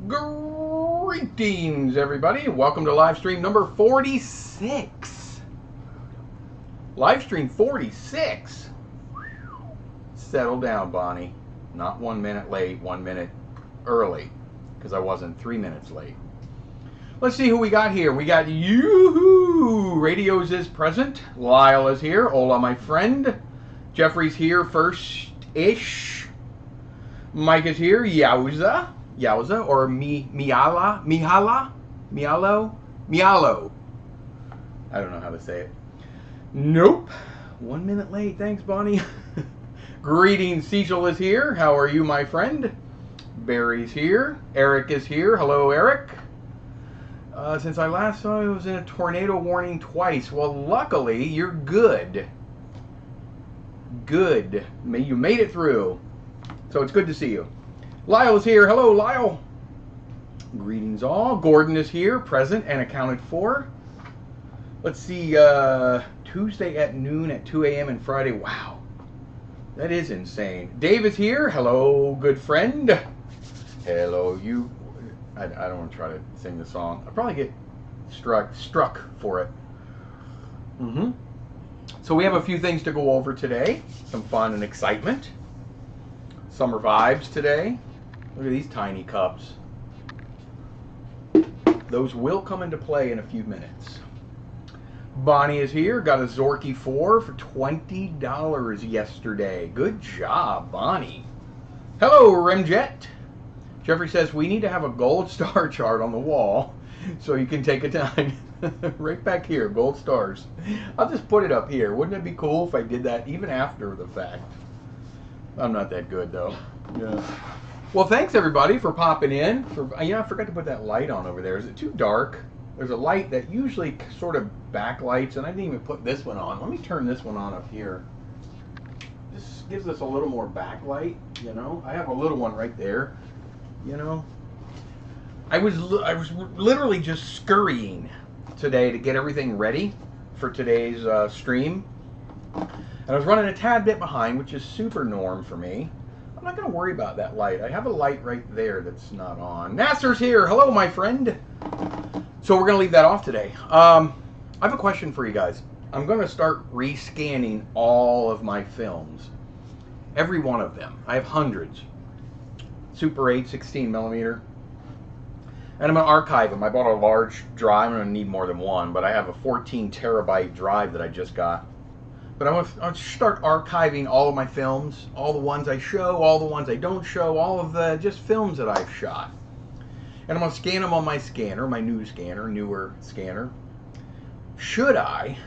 Greetings, everybody. Welcome to live stream number 46. Live stream 46. Settle down, Bonnie. Not 1 minute late, 1 minute early, because I wasn't 3 minutes late. Let's see who we got here. We got Yoo-hoo! Radios is present. Lyle is here. Hola, my friend. Jeffrey's here first-ish. Mike is here. Yowza. Yowza, or Mialo. I don't know how to say it. Nope. 1 minute late. Thanks, Bonnie. Greetings, Cecil is here. How are you, my friend? Barry's here. Eric is here. Hello, Eric. Since I last saw you, I was in a tornado warning twice. Well, luckily, you're good. Good. You made it through. So it's good to see you. Lyle is here. Hello, Lyle. Greetings all. Gordon is here, present and accounted for. Let's see, Tuesday at noon at 2 a.m. and Friday. Wow, that is insane. Dave is here. Hello, good friend. Hello, you. I don't want to try to sing the song. I'll probably get struck for it. So we have a few things to go over today. Some fun and excitement. Summer vibes today. Look at these tiny cups. Those will come into play in a few minutes. Bonnie is here. Got a Zorky 4 for $20 yesterday. Good job, Bonnie. Hello, Remjet. Jeffrey says we need to have a gold star chart on the wall so you can take a time. Right back here, gold stars. I'll just put it up here. Wouldn't it be cool if I did that even after the fact? I'm not that good, though. Yeah. Well, thanks, everybody, for popping in. I forgot to put that light on over there. Is it too dark? There's a light that usually sort of backlights, and I didn't even put this one on. Let me turn this one on up here. This gives us a little more backlight, you know. I have a little one right there, you know. I was literally just scurrying today to get everything ready for today's stream. And I was running a tad bit behind, which is super norm for me. I'm not going to worry about that light. I have a light right there that's not on. Nasser's here. Hello, my friend. So we're going to leave that off today. I have a question for you guys. I'm going to start rescanning all of my films. Every one of them. I have hundreds. Super 8, 16 millimeter. And I'm going to archive them. I bought a large drive. I'm going to need more than one, but I have a 14 terabyte drive that I just got. But I'll start archiving all of my films, all the ones I show, all the ones I don't show, all of the just films that I've shot. And I'm going to scan them on my scanner, my new scanner, newer scanner. Should I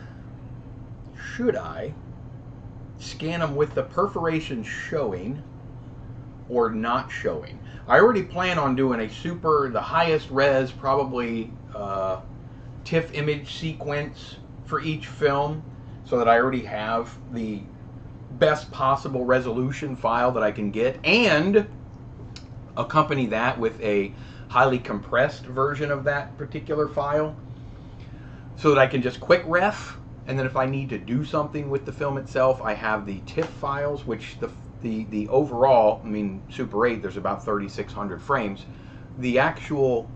scan them with the perforation showing or not showing? I already plan on doing the highest res, probably TIFF image sequence for each film, so that I already have the best possible resolution file that I can get, and accompany that with a highly compressed version of that particular file, so that I can just quick ref, and then if I need to do something with the film itself, I have the TIFF files, which the overall, I mean, Super 8, there's about 3,600 frames. The actual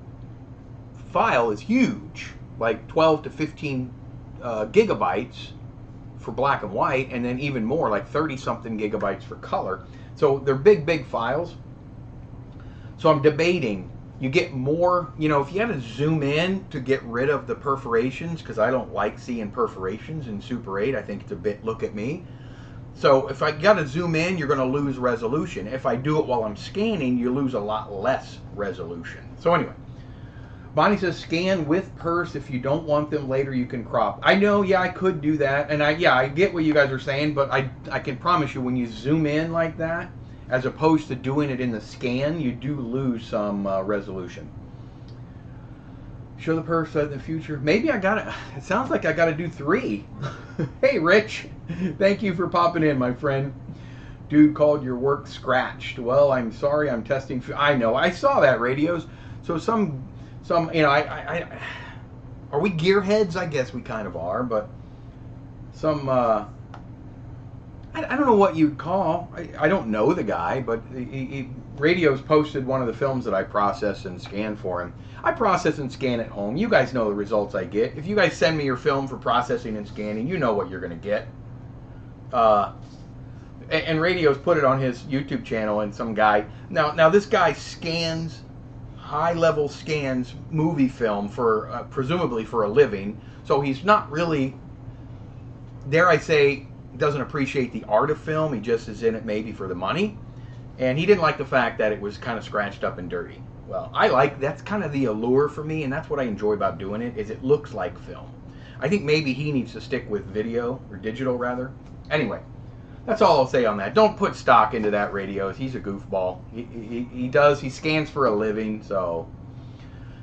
file is huge, like 12 to 15 gigabytes for black and white, and then even more, like 30-something gigabytes for color. So they're big files. So I'm debating, you get more, you know, if you had to zoom in to get rid of the perforations, because I don't like seeing perforations in Super 8, I think it's a bit, look at me. So if I got to zoom in, you're going to lose resolution. If I do it while I'm scanning, you lose a lot less resolution. So anyway, Bonnie says scan with purse. If you don't want them later, you can crop. I know, yeah, I could do that. And I get what you guys are saying, but I can promise you when you zoom in like that, as opposed to doing it in the scan, you do lose some resolution. Show the purse in the future. Maybe I got to, it sounds like I got to do 3. Hey, Rich, thank you for popping in, my friend. Dude called your work scratched. Well, I'm sorry, I'm testing. I know, I saw that, Radios. So some, you know, are we gearheads? I guess we kind of are, but some I don't know what you'd call. I don't know the guy, but Radio's posted one of the films that I process and scan for him. I process and scan at home. You guys know the results I get. If you guys send me your film for processing and scanning, you know what you're going to get. And Radio's put it on his YouTube channel, and some guy... Now this guy scans, high-level scans movie film for, presumably for a living, so he's not really, dare I say, doesn't appreciate the art of film. He just is in it maybe for the money. And he didn't like the fact that it was kind of scratched up and dirty. Well, that's kind of the allure for me, and that's what I enjoy about doing it, is it looks like film. I think maybe he needs to stick with video, or digital rather. Anyway, that's all I'll say on that. Don't put stock into that, Radios. He's a goofball. He scans for a living, so...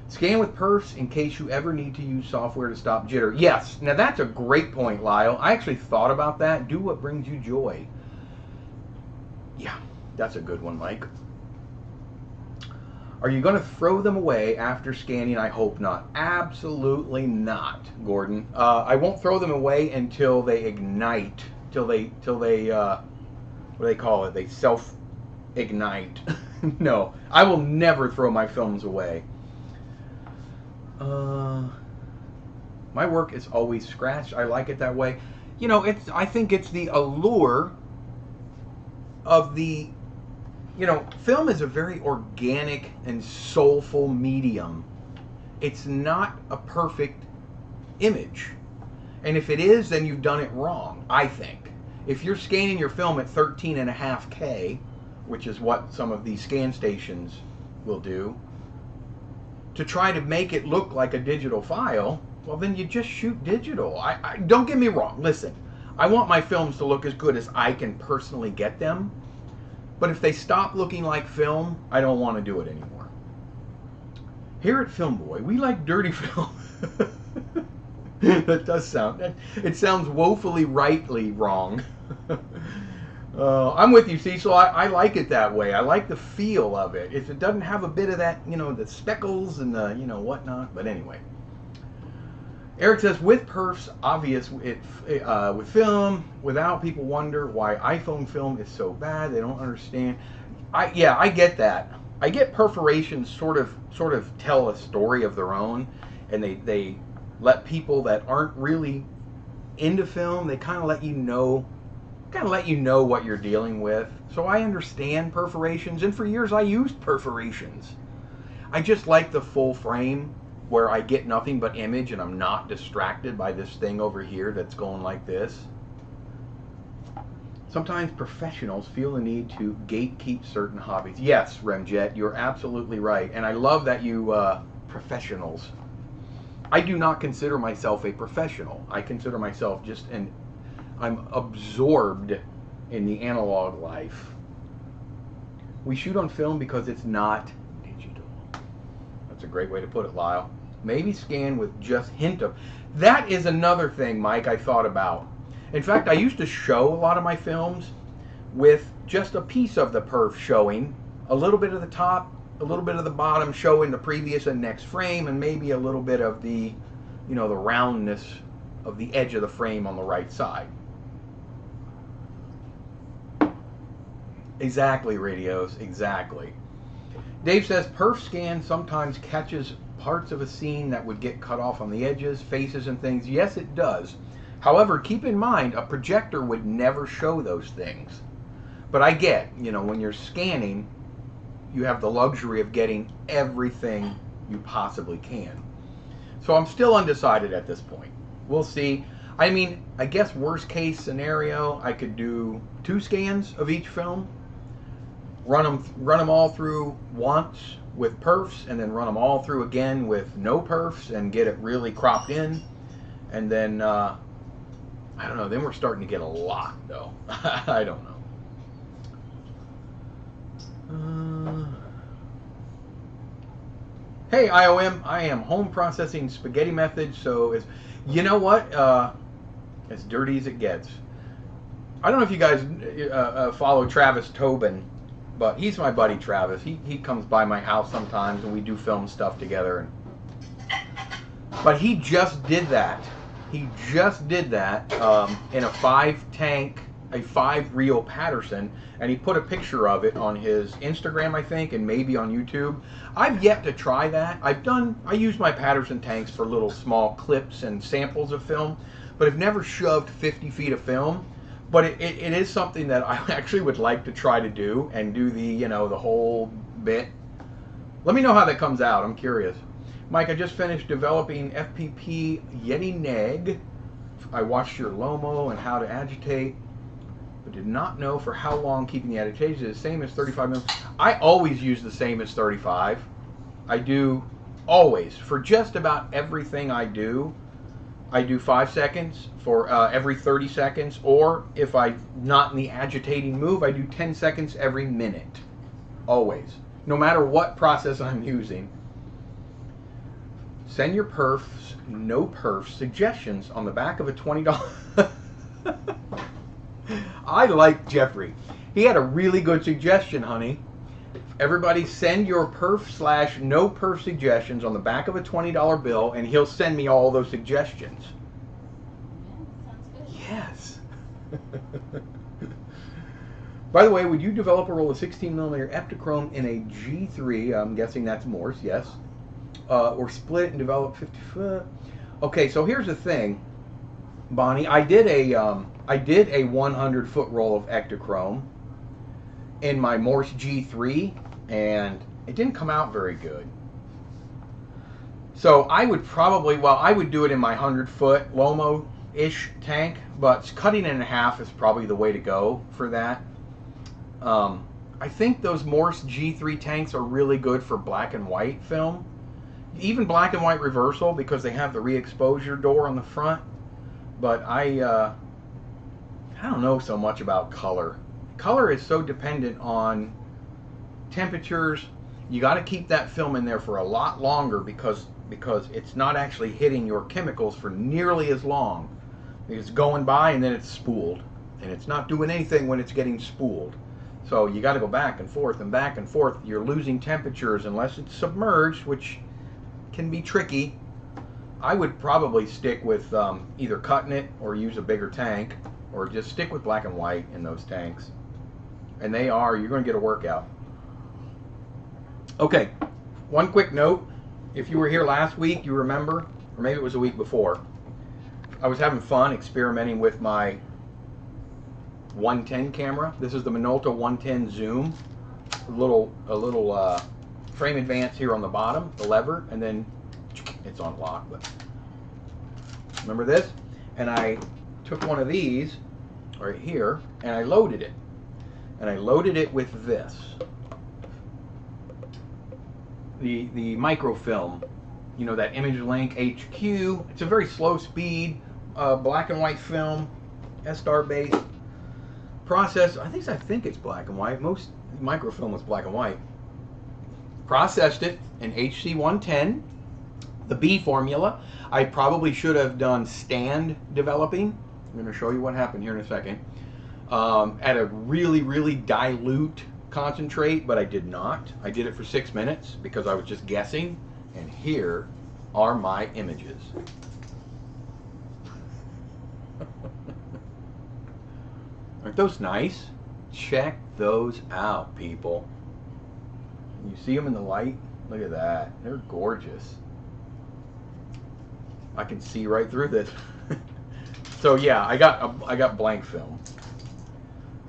Scan with perfs in case you ever need to use software to stop jitter. Yes, now that's a great point, Lyle. I actually thought about that. Do what brings you joy. Yeah, that's a good one, Mike. Are you going to throw them away after scanning? I hope not. Absolutely not, Gordon. I won't throw them away until they ignite. Till they what do they call it? They self-ignite. No, I will never throw my films away. My work is always scratched. I like it that way. You know, I think it's the allure of the, you know, film is a very organic and soulful medium. It's not a perfect image. And if it is, then you've done it wrong, I think. If you're scanning your film at 13.5K, which is what some of these scan stations will do, to try to make it look like a digital file, well, then you just shoot digital. I don't get me wrong. Listen, I want my films to look as good as I can personally get them. But if they stop looking like film, I don't want to do it anymore. Here at Filmboy, we like dirty film. That does sound... It sounds woefully rightly wrong. I'm with you, Cecil. I like it that way. I like the feel of it. If it doesn't have a bit of that, you know, the speckles and the, you know, whatnot. But anyway. Eric says, with perfs, obvious with film, without, people wonder why iPhone film is so bad. They don't understand. Yeah, I get that. I get perforations sort of tell a story of their own, and they let people that aren't really into film, they kind of let you know what you're dealing with. So I understand perforations, and for years I used perforations. I just like the full frame where I get nothing but image and I'm not distracted by this thing over here that's going like this. Sometimes professionals feel the need to gatekeep certain hobbies. Yes, Remjet, you're absolutely right. And I love that you, professionals. I do not consider myself a professional. I consider myself just I'm absorbed in the analog life. We shoot on film because it's not digital. That's a great way to put it, Lyle. Maybe scan with just hint of... That is another thing, Mike, I thought about. In fact, I used to show a lot of my films with just a piece of the perf showing, a little bit of the top, a little bit of the bottom showing the previous and next frame, and maybe a little bit of the, you know, the roundness of the edge of the frame on the right side. Exactly, Radios, exactly. Dave says, perf scan sometimes catches parts of a scene that would get cut off on the edges, faces and things. Yes, it does. However, keep in mind, a projector would never show those things. But I get, you know, when you're scanning, you have the luxury of getting everything you possibly can. So I'm still undecided at this point. We'll see. I mean, I guess worst case scenario, I could do 2 scans of each film, run them all through once with perfs, and then run them all through again with no perfs and get it really cropped in. And then, I don't know, then we're starting to get a lot, though. I don't know. Hey, IOM, I am home processing spaghetti method, so it's, you know what, as dirty as it gets. I don't know if you guys follow Travis Tobin, but he's my buddy Travis. He comes by my house sometimes and we do film stuff together. But he just did that. He just did that in a 5-tank a 5-reel Patterson, and he put a picture of it on his Instagram, I think, and maybe on YouTube. I've yet to try that. I use my Patterson tanks for little small clips and samples of film, but I've never shoved 50 feet of film. But it is something that I actually would like to try to do, and do the, you know, the whole bit. Let me know how that comes out. I'm curious. Mike, I just finished developing FPP Yeti Neg. I watched your Lomo and how to agitate, but did not know for how long keeping the agitation is the same as 35 minutes. I always use the same as 35. I do always. For just about everything I do 5 seconds for every 30 seconds, or if I'm not in the agitating move, I do 10 seconds every minute. Always. No matter what process I'm using. Send your perfs, no perfs suggestions on the back of a $20. I like Jeffrey. He had a really good suggestion, honey. Everybody send your perf / no perf suggestions on the back of a $20 bill, and he'll send me all those suggestions. Yeah, sounds good. Yes. By the way, would you develop a roll of 16mm Eptachrome in a G3? I'm guessing that's Morse, yes. Or split and develop 50 foot. Okay, so here's the thing, Bonnie. I did a 100-foot roll of Ektachrome in my Morse G3, and it didn't come out very good. So I would probably, well, I would do it in my 100-foot Lomo-ish tank, but cutting it in half is probably the way to go for that. I think those Morse G3 tanks are really good for black and white film. Even black and white reversal, because they have the re-exposure door on the front. But I don't know so much about color. Color is so dependent on temperatures. You got to keep that film in there for a lot longer, because it's not actually hitting your chemicals for nearly as long. It's going by and then it's spooled, and it's not doing anything when it's getting spooled. So you got to go back and forth and back and forth. You're losing temperatures unless it's submerged, which can be tricky. I would probably stick with either cutting it or use a bigger tank, or just stick with black and white in those tanks. And you're going to get a workout. Okay, one quick note. If you were here last week, you remember, or maybe it was a week before, I was having fun experimenting with my 110 camera. This is the Minolta 110 zoom. A little frame advance here on the bottom, the lever, and then it's on lock. But remember this? And I took one of these right here and I loaded it. And I loaded it with this. The microfilm, you know, that Image Link HQ. It's a very slow speed, black and white film, S-Star based process. I think it's black and white. Most microfilm was black and white. Processed it in HC110, the B formula. I probably should have done stand developing. I'm going to show you what happened here in a second. At a really, really dilute concentrate, but I did not. I did it for 6 minutes because I was just guessing, and here are my images. Aren't those nice? Check those out, people. You see them in the light? Look at that. They're gorgeous. I can see right through this. So yeah, I got blank film.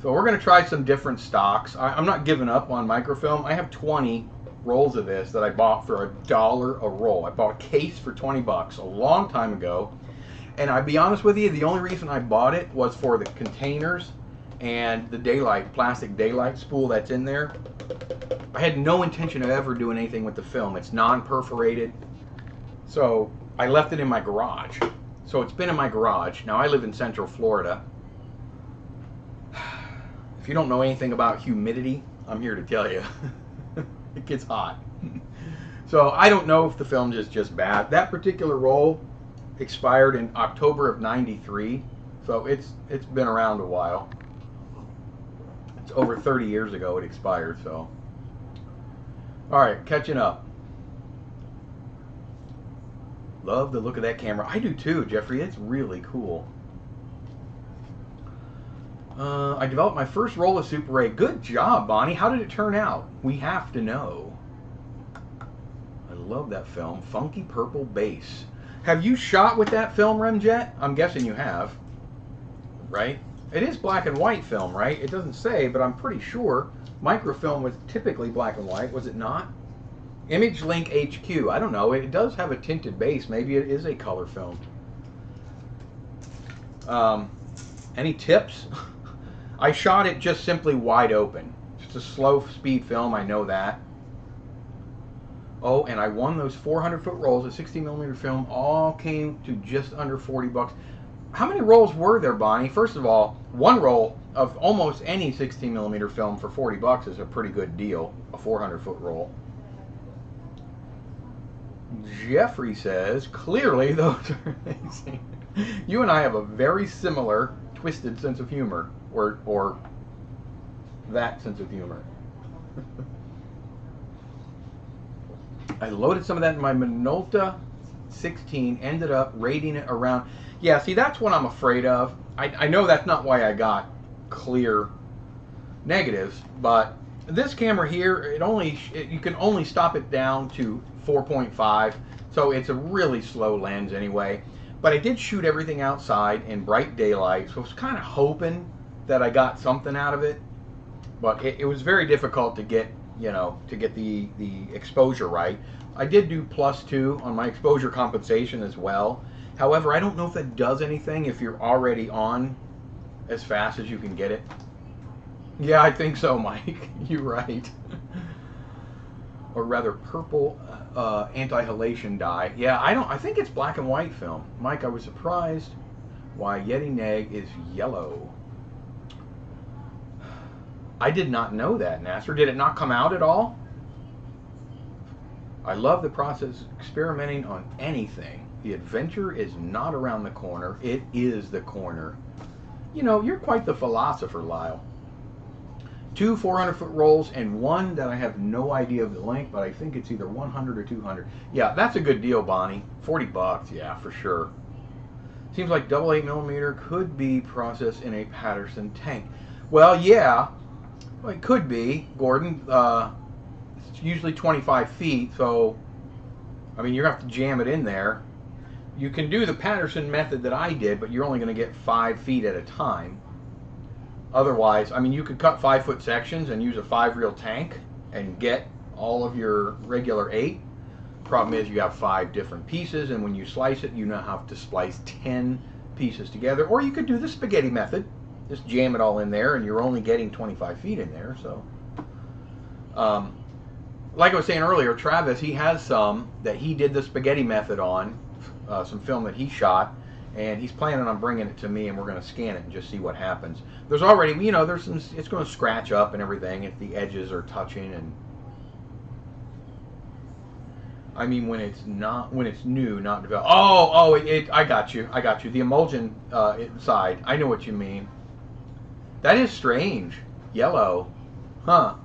So we're going to try some different stocks. I'm not giving up on microfilm. I have 20 rolls of this that I bought for $1 a roll. I bought a case for 20 bucks a long time ago. And I'll be honest with you, the only reason I bought it was for the containers and the daylight, plastic daylight spool that's in there. I had no intention of ever doing anything with the film. It's non-perforated. So I left it in my garage. So it's been in my garage. Now I live in Central Florida. If you don't know anything about humidity, I'm here to tell you. It gets hot. So I don't know if the film is just bad. That particular roll expired in October of '93. So it's been around a while. It's over 30 years ago it expired, so. All right, catching up. Love the look of that camera. I do too, Jeffrey. It's really cool. I developed my first roll of Super 8. Good job, Bonnie. How did it turn out? We have to know. I love that film. Funky Purple Bass. Have you shot with that film, Remjet? I'm guessing you have. Right? It is black and white film, right? It doesn't say, but I'm pretty sure microfilm was typically black and white, was it not? Image Link HQ. I don't know. It does have a tinted base. Maybe it is a color film. Any tips? I shot it just simply wide open. It's a slow speed film, I know that. Oh, and I won those 400-foot rolls of 60mm film. All came to just under 40 bucks. How many rolls were there, Bonnie? First of all, one roll of almost any 16mm film for 40 bucks is a pretty good deal. A 400-foot roll. Jeffrey says, clearly those are amazing. You and I have a very similar twisted sense of humor. Or that sense of humor. I loaded some of that in my Minolta 16, ended up rating it around. Yeah, see, that's what I'm afraid of. I know that's not why I got clear negatives, but this camera here, you can only stop it down to 4.5, so it's a really slow lens anyway. But I did shoot everything outside in bright daylight, so I was kind of hoping that I got something out of it, but it was very difficult to get, to get the exposure right. I did do +2 on my exposure compensation as well. However, I don't know if that does anything if you're already on as fast as you can get it. Yeah, I think so, Mike. You're right. Or rather, purple anti-halation dye. Yeah, I think it's black and white film. Mike, I was surprised why Yeti Neg is yellow. I did not know that, Nasser. Did it not come out at all? I love the process of experimenting on anything. The adventure is not around the corner. It is the corner. You're quite the philosopher, Lyle. 2 400-foot rolls and one that I have no idea of the length, but I think it's either 100 or 200. Yeah, that's a good deal, Bonnie. 40 bucks, yeah, for sure. Seems like double 8mm could be processed in a Patterson tank. Well, yeah. Well, it could be, Gordon. It's usually 25 feet, so I mean, you're going to have to jam it in there. You can do the Patterson method that I did, but you're only going to get 5 feet at a time. Otherwise, I mean, you could cut 5-foot sections and use a 5-reel tank and get all of your regular 8. Problem is, you have 5 different pieces, and when you slice it, you now have to splice 10 pieces together. Or you could do the spaghetti method. Just jam it all in there, and you're only getting 25 feet in there. So, like I was saying earlier, Travis, he has some that he did the spaghetti method on, some film that he shot, and he's planning on bringing it to me, and we're going to scan it and just see what happens. There's already, there's some, it's going to scratch up and everything if the edges are touching, and I mean when it's new, not developed. I got you. The emulsion side. I know what you mean. That is strange. Yellow. Huh.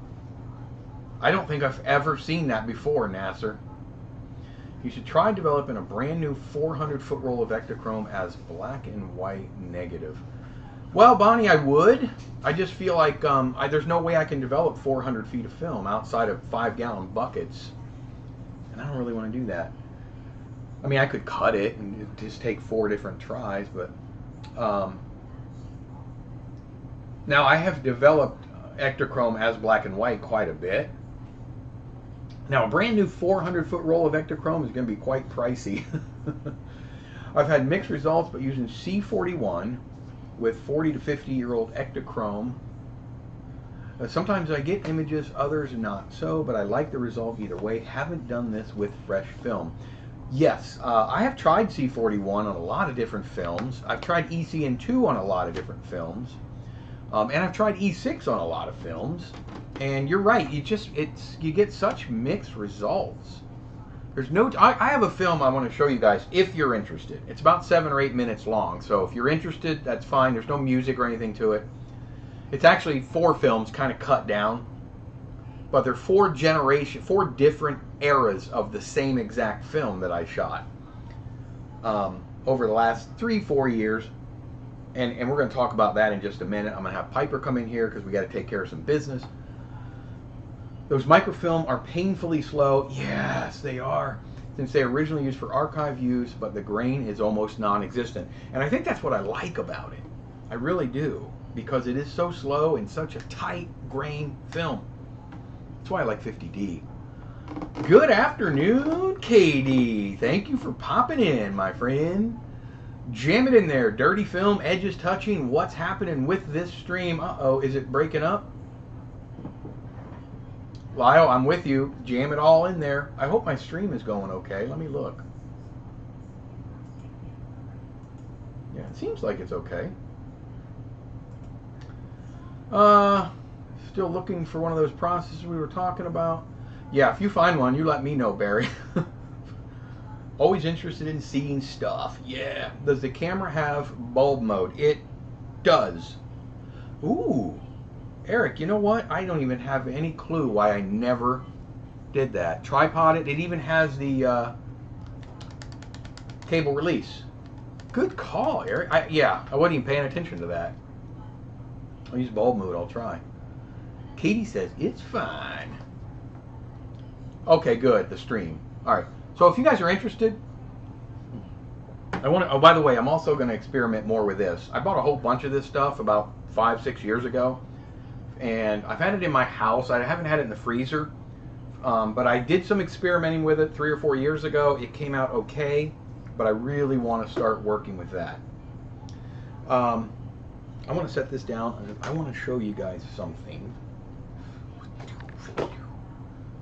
I don't think I've ever seen that before, Nasser. You should try developing a brand new 400-foot roll of Ektachrome as black and white negative. Well, Bonnie, I would. I just feel like there's no way I can develop 400 feet of film outside of 5-gallon buckets. And I don't really want to do that. I mean, I could cut it and just take 4 different tries, but now I have developed Ektachrome as black and white quite a bit. Now, a brand new 400-foot roll of Ektachrome is going to be quite pricey. I've had mixed results, but using C41 with 40 to 50-year-old Ektachrome. Sometimes I get images, others not so, but I like the result either way. Haven't done this with fresh film. Yes, I have tried C41 on a lot of different films. I've tried ECN2 on a lot of different films. And I've tried E6 on a lot of films. And you're right, you get such mixed results. There's no, I have a film I want to show you guys if you're interested. It's about 7 or 8 minutes long, so if you're interested, that's fine. There's no music or anything to it. It's actually 4 films kind of cut down, but they're 4 different eras of the same exact film that I shot over the last 3-4 years. and we're going to talk about that in just a minute. I'm going to have Piper come in here because we got to take care of some business. Those microfilm are painfully slow. Yes, they are. Since they originally used for archive use, but the grain is almost non-existent. And I think that's what I like about it. I really do. Because it is so slow and such a tight grain film. That's why I like 50D. Good afternoon, Katie. Thank you for popping in, my friend. Jam it in there. Dirty film, edges touching. What's happening with this stream? Uh-oh, is it breaking up? Lyle, I'm with you. Jam it all in there. I hope my stream is going okay. Let me look. Yeah, it seems like it's okay. Still looking for one of those processors we were talking about. Yeah, if you find one, you let me know, Barry. Always interested in seeing stuff. Yeah. Does the camera have bulb mode? It does. Ooh. Eric, you know what? I don't even have any clue why I never did that. Tripod it. It even has the cable release. Good call, Eric. I wasn't even paying attention to that. I'll use bulb mode. I'll try. Katie says it's fine. Okay, good. The stream. All right. So if you guys are interested, I want to. Oh, by the way, I'm also going to experiment more with this. I bought a whole bunch of this stuff about 5-6 years ago, and I've had it in my house. I haven't had it in the freezer, but I did some experimenting with it 3 or 4 years ago. It came out okay, but I really want to start working with that. I want to set this down, and I want to show you guys something.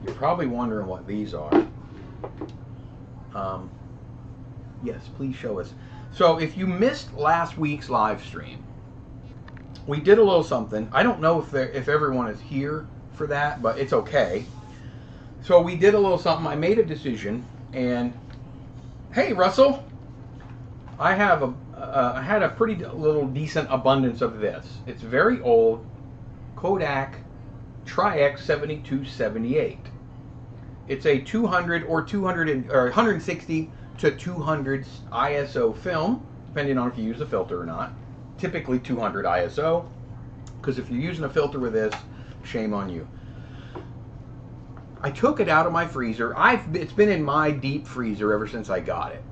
You're probably wondering what these are. Yes, please show us. So if you missed last week's live stream, we did a little something. I don't know if everyone is here for that, but it's okay. So we did a little something. I made a decision, and hey, Russell, I had a pretty little decent abundance of this. It's very old Kodak Tri-X 7278. It's a 200 or 160 to 200 ISO film, depending on if you use a filter or not. Typically 200 ISO, because if you're using a filter with this, shame on you. I took it out of my freezer. It's been in my deep freezer ever since I got it.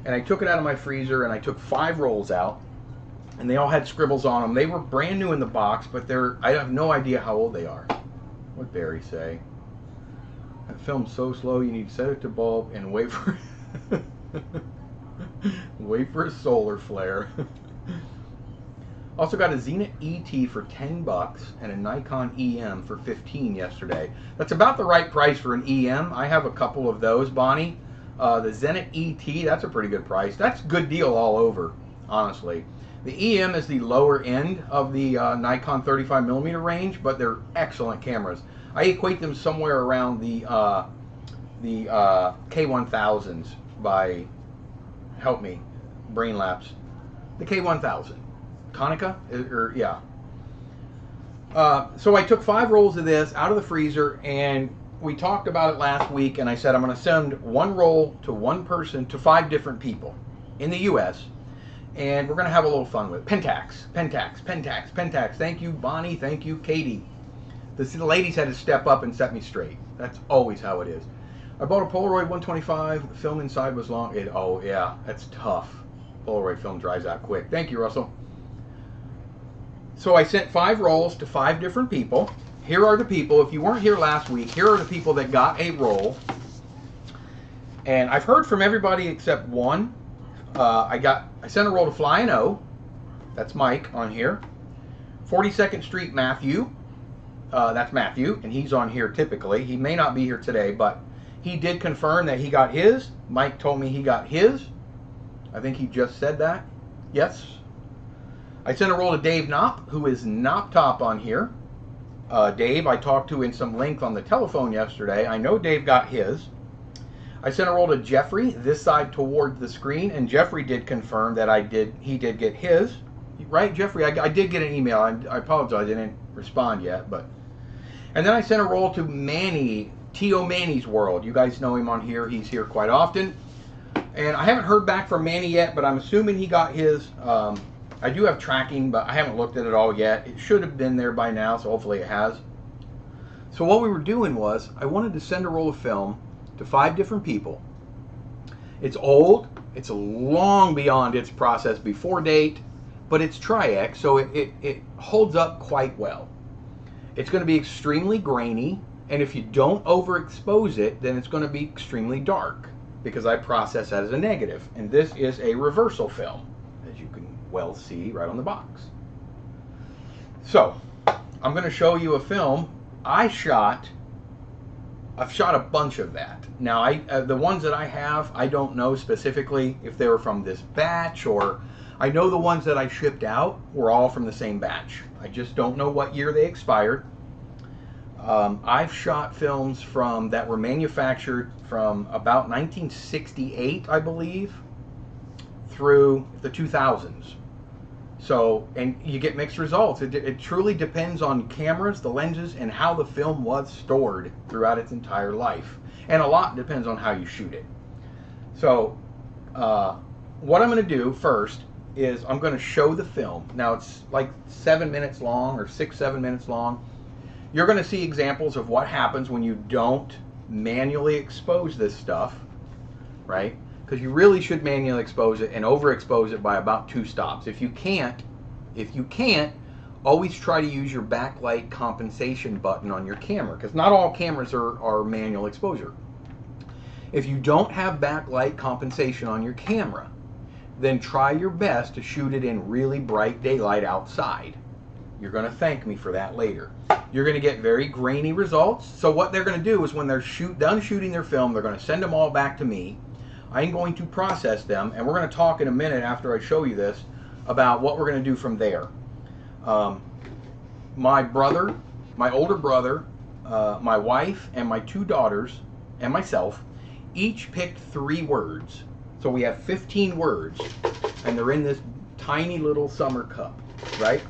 And I took it out of my freezer and I took 5 rolls out, and they all had scribbles on them. They were brand new in the box, but I have no idea how old they are. What'd Barry say? That film's so slow you need to set it to bulb and wait for wait for a solar flare. Also got a Zenit ET for $10 and a Nikon EM for $15 yesterday. That's about the right price for an EM. I have a couple of those, Bonnie. The Zenit ET, that's a pretty good price. That's a good deal all over, honestly. The EM is the lower end of the Nikon 35mm range, but they're excellent cameras. I equate them somewhere around the K1000s by, help me, brain lapse. The K1000. Konica? Yeah. So I took 5 rolls of this out of the freezer, and we talked about it last week, and I said I'm going to send 1 roll to 1 person, to 5 different people in the U.S., and we're going to have a little fun with it. Pentax. Thank you, Bonnie. Thank you, Katie. The ladies had to step up and set me straight. That's always how it is. I bought a Polaroid 125. The film inside was long. Oh, yeah, that's tough. Polaroid film dries out quick. Thank you, Russell. So I sent 5 rolls to 5 different people. Here are the people. If you weren't here last week, here are the people that got a roll. And I've heard from everybody except one. I sent a roll to Flying O. That's Mike on here. 42nd Street Matthew. That's Matthew, and he's on here typically. He may not be here today, but he did confirm that he got his. Mike told me he got his. I think he just said that. Yes. I sent a roll to Dave Knopp, who is Knopp Top on here. Dave, I talked to in some length on the telephone yesterday. I know Dave got his. I sent a roll to Jeffrey, this side toward the screen, and Jeffrey did confirm that he did get his. Right, Jeffrey? I did get an email. I apologize, I didn't respond yet. And then I sent a roll to Manny, T.O. Manny's World. You guys know him on here. He's here quite often. And I haven't heard back from Manny yet, but I'm assuming he got his. I do have tracking, but I haven't looked at it all yet. It should have been there by now, so hopefully it has. So what we were doing was, I wanted to send a roll of film to 5 different people. It's old, it's long beyond its process before date, but it's Tri-X, so it holds up quite well. It's going to be extremely grainy, and if you don't overexpose it, then it's going to be extremely dark, because I process that as a negative. And this is a reversal film, as you can well see right on the box. So, I'm going to show you a film I've shot a bunch of that. Now, the ones that I have, I don't know specifically if they were from this batch, or I know the ones that I shipped out were all from the same batch. I just don't know what year they expired. I've shot films that were manufactured from about 1968, I believe, through the 2000s. So, and you get mixed results. It truly depends on cameras, the lenses, and how the film was stored throughout its entire life. And a lot depends on how you shoot it. So, what I'm going to do first is I'm going to show the film. Now, it's like 7 minutes long, or 6-7 minutes long. You're going to see examples of what happens when you don't manually expose this stuff, right? Because you really should manually expose it and overexpose it by about 2 stops. If you can't, always try to use your backlight compensation button on your camera, because not all cameras are manual exposure. If you don't have backlight compensation on your camera, then try your best to shoot it in really bright daylight outside. You're going to thank me for that later. You're going to get very grainy results. So what they're going to do is when they're done shooting their film, they're going to send them all back to me. I'm going to process them, and we're going to talk in a minute after I show you this about what we're going to do from there. My brother, my older brother, my wife, and my 2 daughters, and myself, each picked 3 words. So we have 15 words, and they're in this tiny little summer cup, right?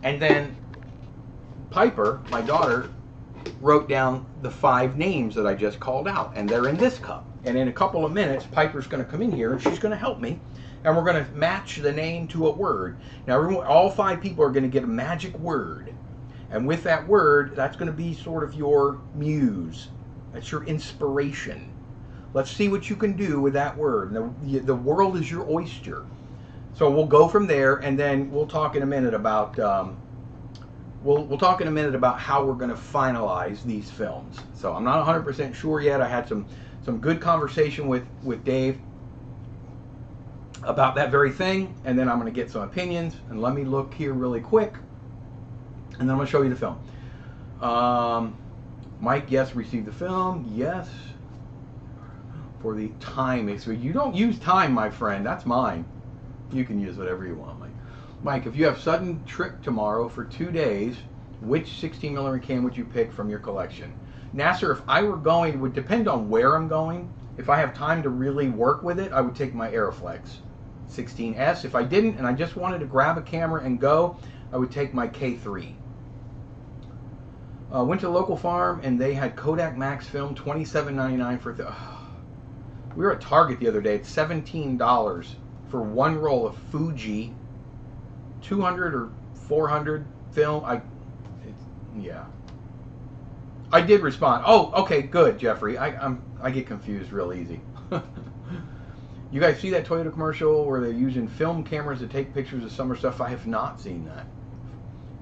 And then Piper, my daughter, wrote down the 5 names that I just called out, and they're in this cup. And in a couple of minutes, Piper's going to come in here, and she's going to help me, and we're going to match the name to a word. Now, all 5 people are going to get a magic word, and with that word, that's going to be sort of your muse. That's your inspiration. Let's see what you can do with that word. The world is your oyster. So we'll go from there, and then we'll talk in a minute about we'll talk in a minute about how we're going to finalize these films. So I'm not 100% sure yet. I had some good conversation with Dave about that very thing, and then I'm going to get some opinions. And let me look here really quick, and then I'm going to show you the film. Mike, yes, received the film. Yes. For the time. So you don't use time, my friend. That's mine. You can use whatever you want, Mike. Mike, if you have sudden trip tomorrow for 2 days, which 16mm cam would you pick from your collection? Nasser, if I were going, it would depend on where I'm going. If I have time to really work with it, I would take my Aeroflex 16S. If I didn't and I just wanted to grab a camera and go, I would take my K3. Went to the local farm and they had Kodak Max film, $27.99 for we were at Target the other day. It's $17 for 1 roll of Fuji 200 or 400 film. Yeah. I did respond. Oh, okay, good, Jeffrey. I get confused real easy. You guys see that Toyota commercial where they're using film cameras to take pictures of summer stuff? I have not seen that.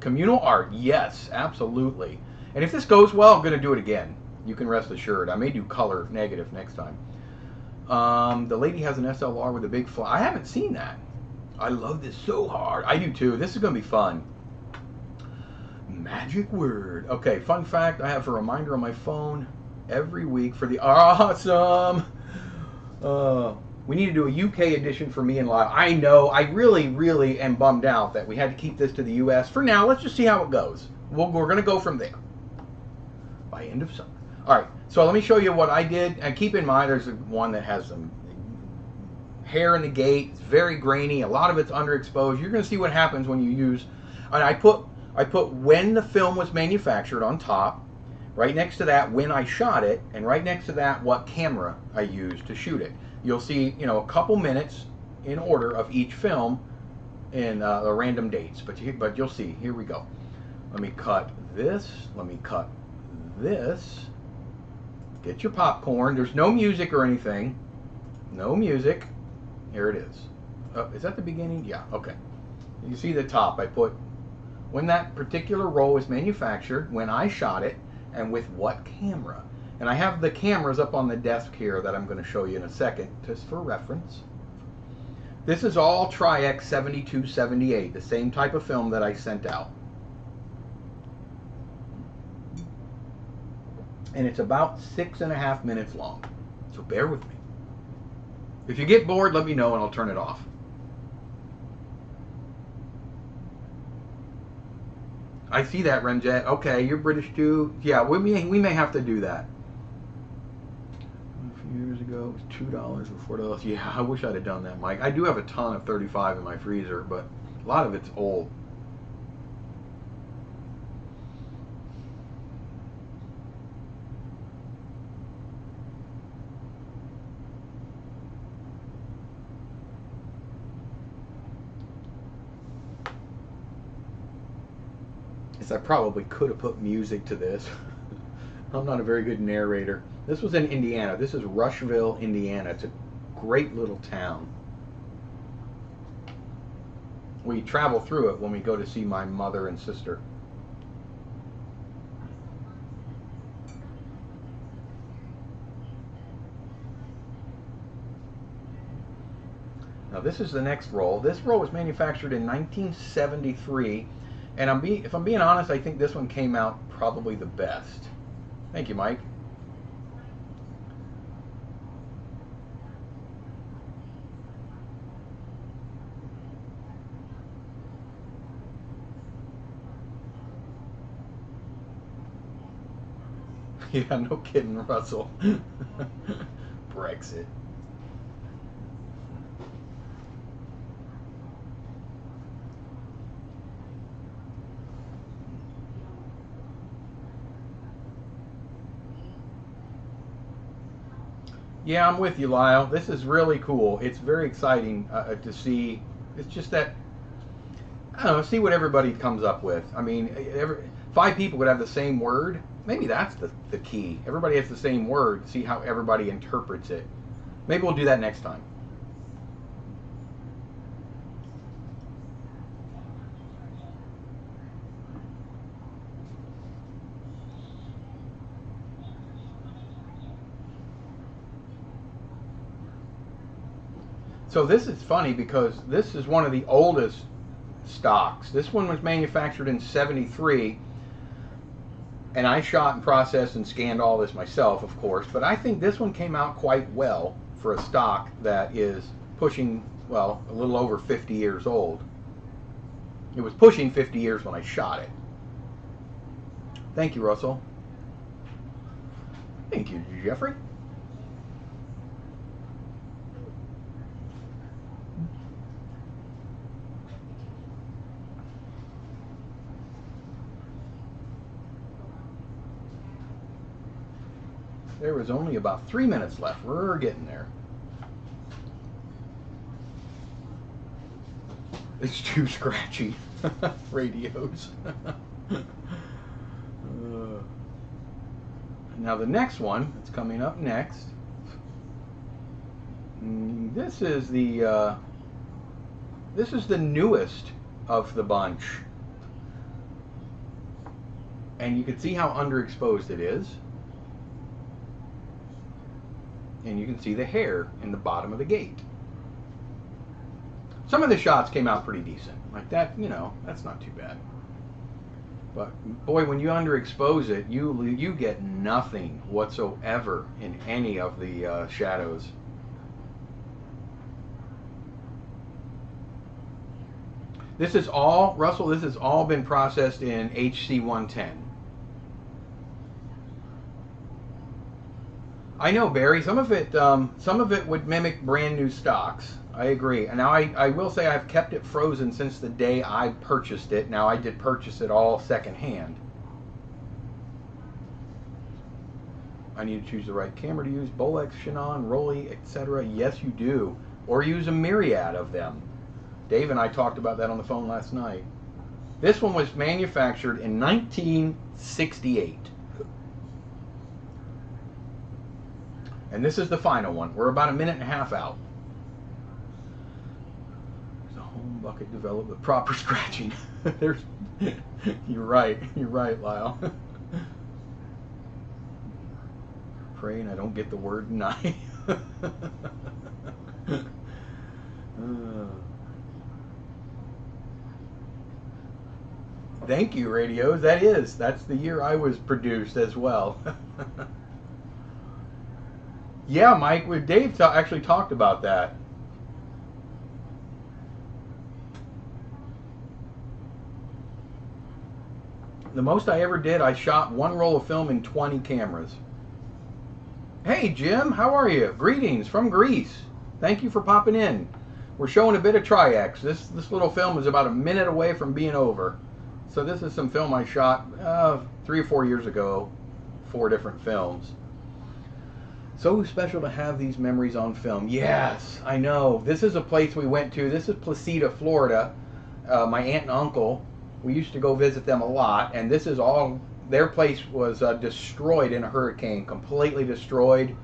Communal art, yes, absolutely. And if this goes well, I'm going to do it again. You can rest assured. I may do color negative next time. The lady has an SLR with a big fly. I haven't seen that. I love this so hard. I do too. This is going to be fun. Magic word. Okay, fun fact. I have a reminder on my phone every week for the awesome. We need to do a UK edition for me and Lyle. I know. I really, really am bummed out that we had to keep this to the US. For now, let's just see how it goes. We're going to go from there. By end of summer. All right. So let me show you what I did. And keep in mind, there's one that has some hair in the gate. It's very grainy. A lot of it's underexposed. You're going to see what happens when you use. And I put when the film was manufactured on top. Right next to that, when I shot it, and right next to that, what camera I used to shoot it. You'll see, a couple minutes in order of each film in the random dates, but you'll see. Here we go. Let me cut this. Let me cut this. Get your popcorn. There's no music or anything. No music. Here it is. Oh, is that the beginning? Yeah, okay. You see the top. I put when that particular roll was manufactured, when I shot it, and with what camera. And I have the cameras up on the desk here that I'm going to show you in a second, just for reference. This is all Tri-X 7278, the same type of film that I sent out. And it's about 6.5 minutes long. So bear with me. If you get bored, let me know and I'll turn it off. I see that, Remjet. Okay, you're British too. Yeah, we may have to do that. A few years ago, it was $2 or $4. Yeah, I wish I'd have done that, Mike. I do have a ton of 35 in my freezer, but a lot of it's old. I probably could have put music to this. I'm not a very good narrator. This was in Indiana. This is Rushville, Indiana. It's a great little town. We travel through it when we go to see my mother and sister. Now this is the next roll. This roll was manufactured in 1973. And if I'm being honest, I think this one came out probably the best. Thank you, Mike. Yeah, no kidding, Russell. Brexit. Yeah, I'm with you, Lyle. This is really cool. It's very exciting to see. It's just that, I don't know, see what everybody comes up with. I mean, 5 people would have the same word. Maybe that's the key. Everybody has the same word. See how everybody interprets it. Maybe we'll do that next time. So this is funny because this is one of the oldest stocks. This one was manufactured in '73, and I shot and processed and scanned all this myself, of course, but I think this one came out quite well for a stock that is pushing, well, a little over 50 years old. It was pushing 50 years when I shot it. Thank you, Russell. Thank you, Jeffrey. There was only about 3 minutes left. We're getting there. It's too scratchy. Radios. Now the next one that's coming up next. This is the newest of the bunch, and you can see how underexposed it is. And you can see the hair in the bottom of the gate. Some of the shots came out pretty decent. Like that, you know, that's not too bad. But boy, when you underexpose it, you get nothing whatsoever in any of the shadows. This is all, Russell, this has all been processed in HC110. I know, Barry. Some of it would mimic brand new stocks. I agree. And now I will say I've kept it frozen since the day I purchased it. Now I did purchase it all secondhand. I need to choose the right camera to use. Bolex, Shannon, Rolly, etc. Yes, you do. Or use a myriad of them. Dave and I talked about that on the phone last night. This one was manufactured in 1968. And this is the final one. We're about a minute and a half out. There's a home bucket developed with proper scratching. There's, you're right, Lyle. Praying I don't get the word knife. Thank you, radios. That's the year I was produced as well. Yeah, Mike, with Dave actually talked about that. The most I ever did, I shot one roll of film in 20 cameras. Hey, Jim, how are you? Greetings from Greece. Thank you for popping in. We're showing a bit of Tri-X. This little film is about a minute away from being over. So this is some film I shot 3 or 4 years ago, 4 different films. So special to have these memories on film. Yes, I know. This is a place we went to. This is Placida, Florida. My aunt and uncle, we used to go visit them a lot, and this is all, their place was destroyed in a hurricane, completely destroyed.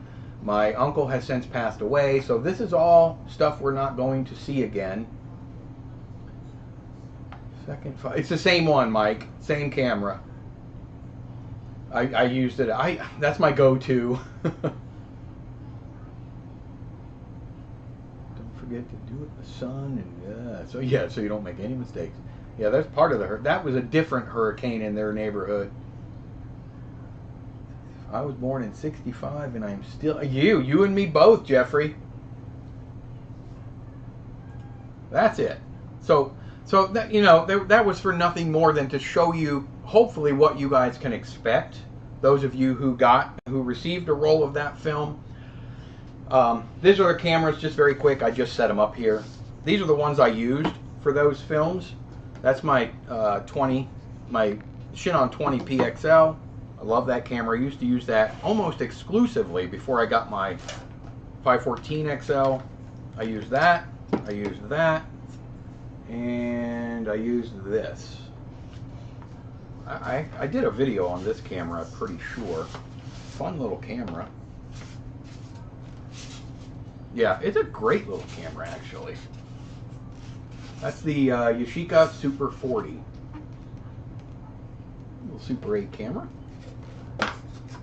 My uncle has since passed away, so this is all stuff we're not going to see again. It's the same one, Mike. Same camera. I used it. That's my go-to. Forget to do it in the sun, and so you don't make any mistakes. Yeah, that's part of that was a different hurricane in their neighborhood. I was born in '65 and I'm still you and me both, Jeffrey. That's it. So that, you know, that was for nothing more than to show you hopefully what you guys can expect. Those of you who received a roll of that film. These are the cameras, just very quick. I just set them up here. These are the ones I used for those films. That's my my Shinon 20 PXL. I love that camera. I used to use that almost exclusively before I got my 514 XL. I used that. I used that. And I used this. I did a video on this camera, I'm pretty sure. Fun little camera. Yeah, it's a great little camera, actually. That's the Yashica Super 40. Little Super 8 camera.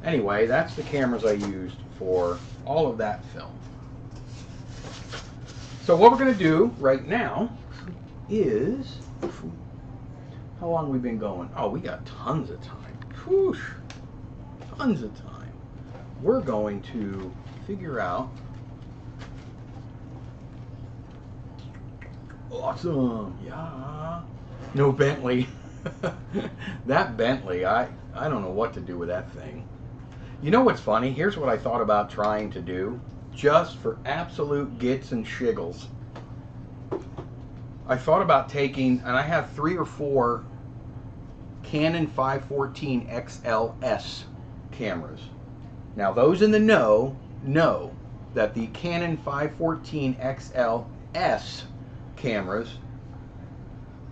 Anyway, that's the cameras I used for all of that film. So what we're going to do right now is... How long have we been going? Oh, we got tons of time. Whoosh. Tons of time. We're going to figure out... Awesome. Yeah. No Bentley. That Bentley, I don't know what to do with that thing. You know what's funny? Here's what I thought about trying to do, just for absolute gits and shiggles. I thought about taking, and I have 3 or 4 Canon 514 XLS cameras. Now those in the know that the Canon 514 XLS cameras,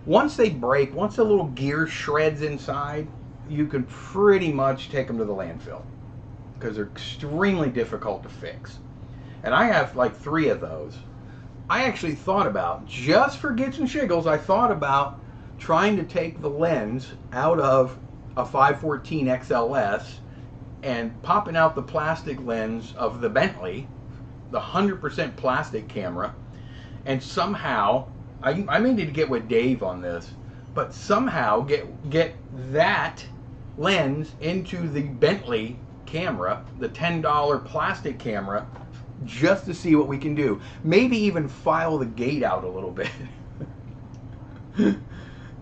once they break, once the little gear shreds inside, you can pretty much take them to the landfill because they're extremely difficult to fix. And I have like 3 of those. I actually thought about, just for gits and shiggles, I thought about trying to take the lens out of a 514 XLS and popping out the plastic lens of the Bentley, the 100% plastic camera, and somehow, I may need to get with Dave on this, but somehow get that lens into the Bentley camera, the $10 plastic camera, just to see what we can do. Maybe even file the gate out a little bit.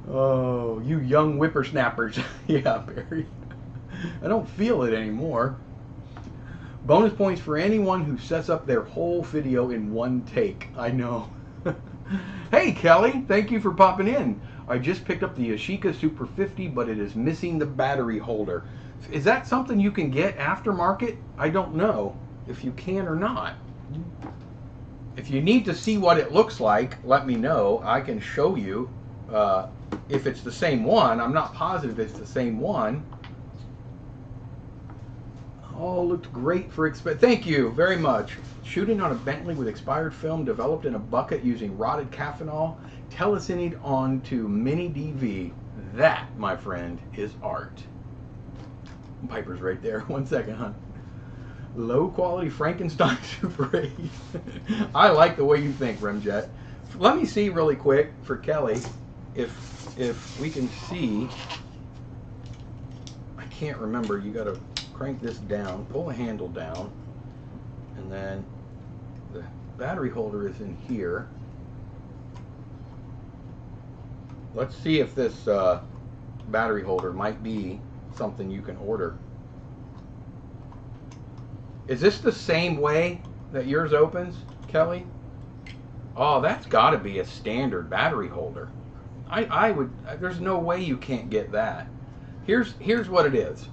Oh, you young whippersnappers. Yeah, Barry. I don't feel it anymore. Bonus points for anyone who sets up their whole video in one take. I know. Hey, Kelly. Thank you for popping in. I just picked up the Yashica Super 50, but it is missing the battery holder. Is that something you can get aftermarket? I don't know if you can or not. If you need to see what it looks like, let me know. I can show you if it's the same one. I'm not positive it's the same one. Oh, looked great for Thank you very much. Shooting on a Bentley with expired film developed in a bucket using rotted Caffenol, telecinied onto mini DV. That, my friend, is art. Piper's right there. 1 second, hon. Low quality Frankenstein Super 8. I like the way you think, Remjet. Let me see really quick for Kelly if we can see. I can't remember. You got to crank this down, pull the handle down, and then the battery holder is in here. Let's see if this battery holder might be something you can order. Is this the same way that yours opens, Kelly? Oh, that's got to be a standard battery holder. I would. There's no way you can't get that. Here's what it is.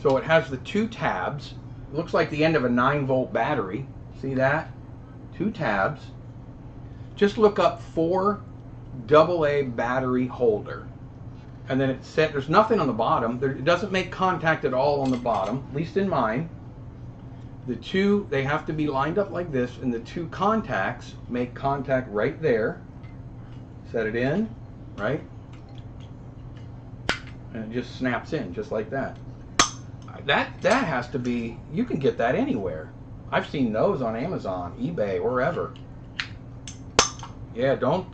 So it has the 2 tabs. It looks like the end of a 9-volt battery. See that? 2 tabs. Just look up 4 AA battery holder. And then it's set. There's nothing on the bottom. It doesn't make contact at all on the bottom, at least in mine. The 2, they have to be lined up like this, and the 2 contacts make contact right there. Set it in, right? And it just snaps in, just like that. That has to be, you can get that anywhere. I've seen those on Amazon, eBay, wherever. Yeah, don't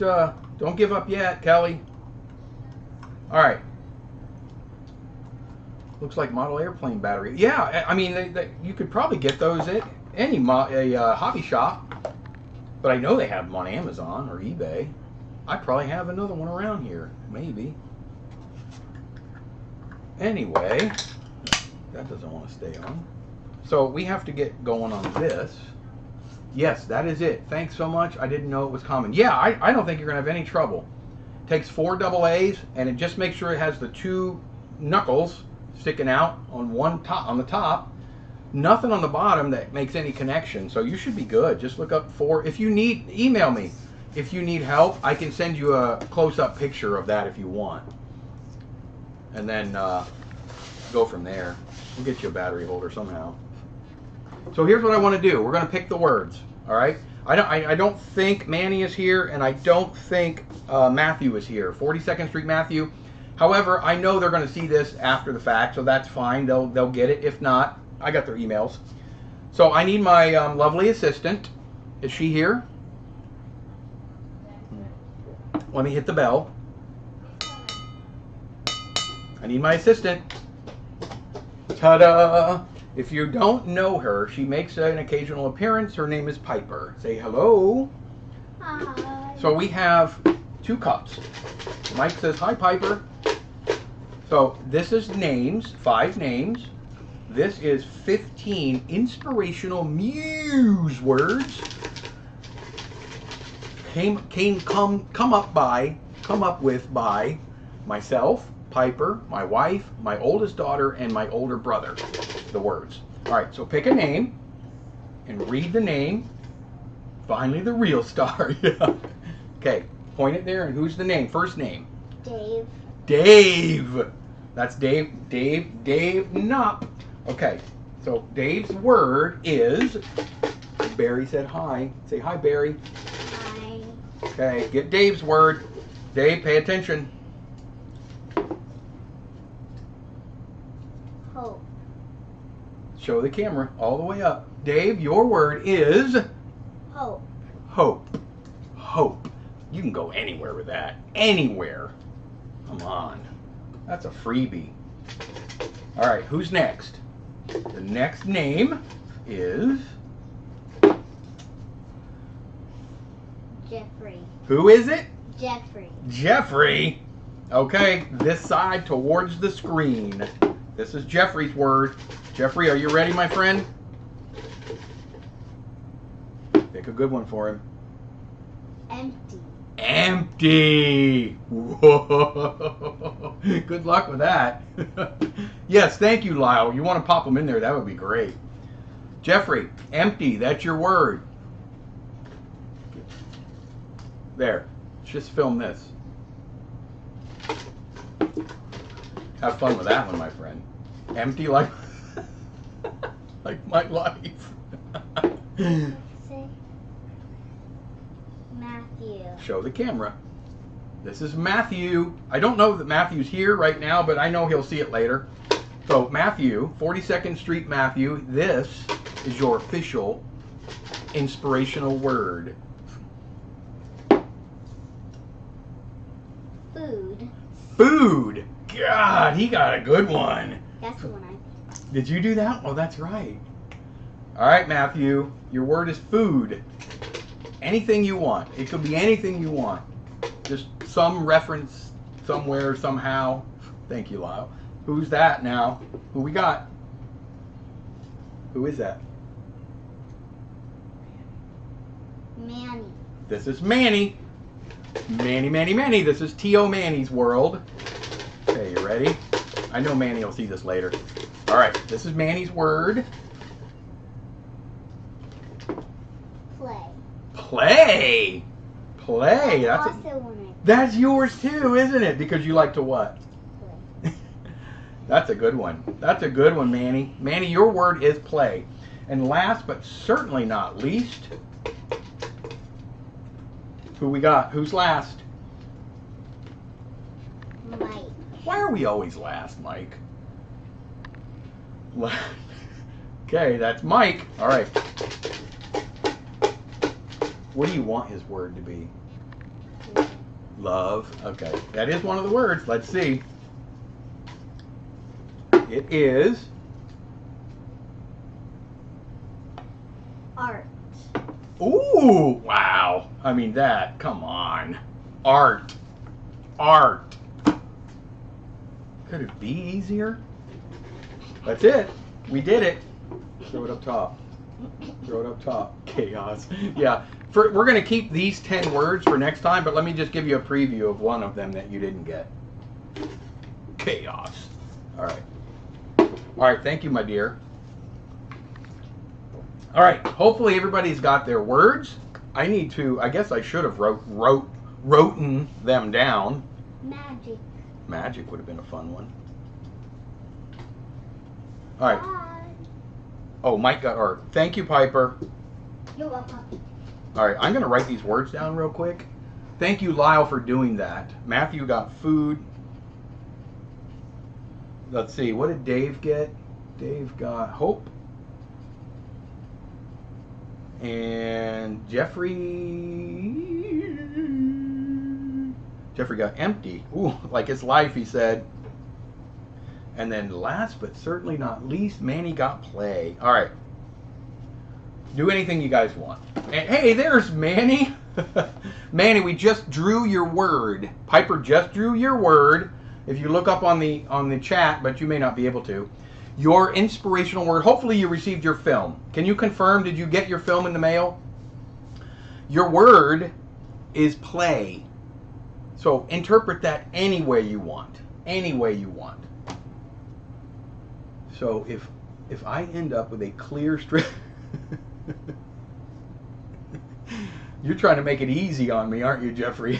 give up yet, Kelly. All right. Looks like model airplane battery. Yeah, I mean, you could probably get those at any hobby shop, but I know they have them on Amazon or eBay. I probably have another one around here, maybe. Anyway, that doesn't want to stay on. So we have to get going on this. Yes, that is it. Thanks so much. I didn't know it was common. Yeah, I don't think you're going to have any trouble. It takes 4 AA's, and it just makes sure it has the 2 knuckles sticking out on on the top. Nothing on the bottom that makes any connection. So you should be good. Just look up 4. If you need, email me. If you need help, I can send you a close-up picture of that if you want. And then go from there. We'll get you a battery holder somehow. So here's what I want to do. We're going to pick the words. All right. I don't think Manny is here, and I don't think Matthew is here. 42nd Street Matthew. However, I know they're going to see this after the fact, so that's fine. They'll get it. If not, I got their emails. So I need my lovely assistant. Is she here? Let me hit the bell. I need my assistant. Ta-da! If you don't know her, she makes an occasional appearance. Her name is Piper. Say hello. Hi. So we have 2 cups. Mike says, hi, Piper. So this is names, 5 names. This is 15 inspirational muse words. Come up with by myself, Piper, my wife, my oldest daughter, and my older brother. The words. All right, so pick a name and read the name. Finally, the real star. Yeah. Okay, point it there, and who's the name? First name. Dave. Dave. That's Dave. Dave Nupp. Okay, so Dave's word is. Barry said hi. Say hi, Barry. Hi. Okay, get Dave's word. Dave, pay attention. Hope. Show the camera all the way up. Dave, your word is Hope. hope. Hope. You can go anywhere with that. Anywhere. Come on. That's a freebie. All right, who's next? The next name is Jeffrey. Who is it? Jeffrey. Jeffrey. Okay, this side towards the screen. This is Jeffrey's word. Jeffrey, are you ready, my friend? Pick a good one for him. Empty. Empty. Whoa. Good luck with that. Yes, thank you, Lyle. You want to pop them in there, that would be great. Jeffrey, empty, that's your word. There. Just film this. Have fun with that one, my friend. Empty like like my life. Let's say Matthew. Show the camera. This is Matthew. I don't know that Matthew's here right now, but I know he'll see it later. So Matthew, 42nd Street Matthew, this is your official inspirational word. Food. Food. God, he got a good one. That's the one I. Did you do that? Oh, that's right. All right, Matthew, your word is food. Anything you want. It could be anything you want. Just some reference somewhere, somehow. Thank you, Lyle. Who's that now? Who we got? Who is that? Manny. This is Manny. Manny. This is T.O. Manny's world. Okay, you ready? I know Manny will see this later. All right, this is Manny's word. Play. Play. Play. That's That's also one I. that's yours too, isn't it? Because you like to what? Play. That's a good one. That's a good one, Manny. Manny, your word is play. And last but certainly not least, who we got? Who's last? Mike. Why are we always last, Mike? Okay, that's Mike. All right. What do you want his word to be? Love. Okay, that is one of the words. Let's see. It is Art. ooh, wow. I mean that, come on. Art. Art. Could it be easier? That's it. We did it. Throw it up top. Throw it up top. Chaos. Yeah. We're going to keep these 10 words for next time, but let me just give you a preview of one of them that you didn't get. Chaos. All right. All right. Thank you, my dear. All right. Hopefully everybody's got their words. I guess I should have wrote them down. Magic. Magic would have been a fun one. All right. Bye. Oh, Mike got art. Thank you, Piper. You're welcome. All right, I'm going to write these words down real quick. Thank you, Lyle, for doing that. Matthew got food. Let's see, what did Dave get? Dave got hope. And Jeffrey got empty. Ooh, like his life, he said. And then last but certainly not least, Manny got play. All right. Do anything you guys want. And hey, there's Manny. Manny, we just drew your word. Piper just drew your word. If you look up on the chat, but you may not be able to. Your inspirational word. Hopefully you received your film. Can you confirm, did you get your film in the mail? Your word is play. So interpret that any way you want. Any way you want. So if I end up with a clear strip, you're trying to make it easy on me, aren't you, Jeffrey?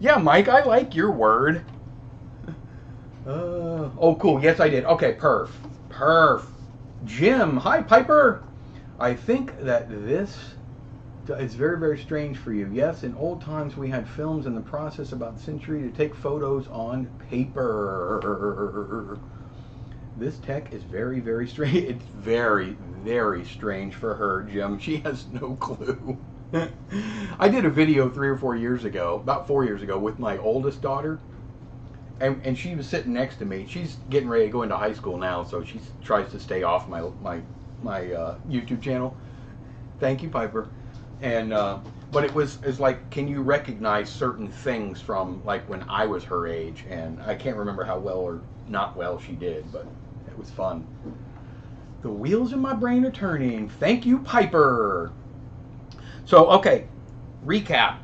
Yeah, Mike, I like your word. Oh, cool. Yes, I did. Okay, perf. Jim, hi, Piper. I think that this is very, very strange for you. Yes, in old times we had films in the process about the century to take photos on paper. This tech is very, very strange. It's very, very strange for her, Jim. She has no clue. I did a video 3 or 4 years ago, about 4 years ago, with my oldest daughter. And she was sitting next to me. She's getting ready to go into high school now, so she tries to stay off my YouTube channel. Thank you, Piper. And but it's like, can you recognize certain things from like when I was her age? And I can't remember how well or not well she did, but it was fun. The wheels in my brain are turning. Thank you, Piper. So, okay, recap.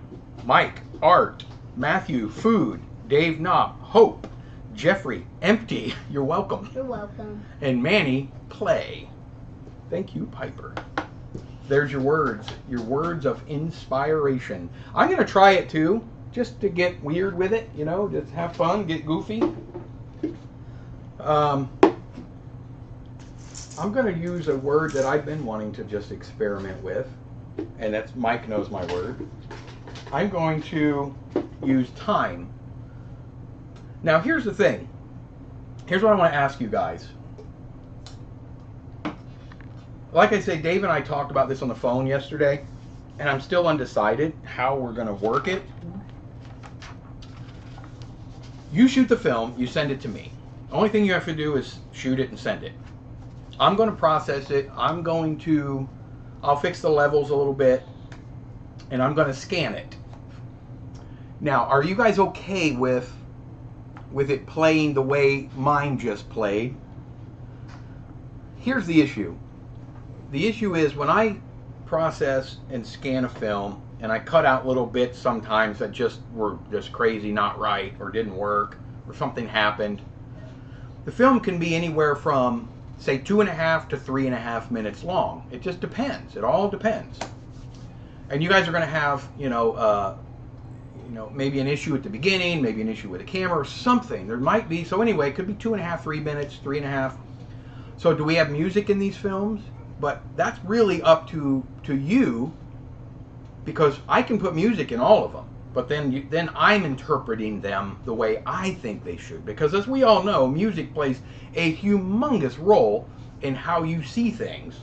Mike, art. Matthew, food. Dave, knob. Hope. Jeffrey, empty. You're welcome. You're welcome. And Manny, play. Thank you, Piper. There's your words of inspiration. I'm going to try it too, just to get weird with it, you know, just have fun, get goofy. I'm going to use a word that I've been wanting to just experiment with, and that's Mike knows my word. I'm going to use time. Now, here's the thing. Here's what I want to ask you guys. Like I say, Dave and I talked about this on the phone yesterday, and I'm still undecided how we're going to work it. You shoot the film, you send it to me. The only thing you have to do is shoot it and send it. I'm going to process it. I'll fix the levels a little bit, and I'm going to scan it. Now, are you guys okay with it playing the way mine just played? Here's the issue. The issue is when I process and scan a film, and I cut out little bits sometimes that just were just crazy, not right, or didn't work, or something happened. The film can be anywhere from, say, 2.5 to 3.5 minutes long. It just depends. It all depends. And you guys are going to have, maybe an issue at the beginning, maybe an issue with the camera, or something. There might be. So anyway, it could be 2.5, 3 minutes, 3.5. So do we have music in these films? But that's really up to you, because I can put music in all of them. But then I'm interpreting them the way I think they should. Because as we all know, music plays a humongous role in how you see things,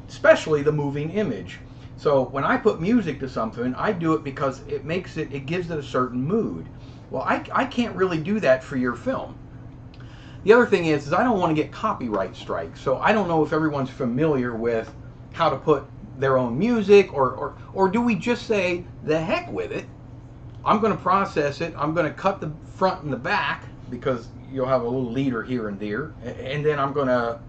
especially the moving image. So when I put music to something, I do it because it gives it a certain mood. Well, I can't really do that for your film. The other thing is I don't want to get copyright strikes. So I don't know if everyone's familiar with how to put their own music, or do we just say, the heck with it, I'm going to process it, I'm going to cut the front and the back, because you'll have a little leader here and there, and then I'm going to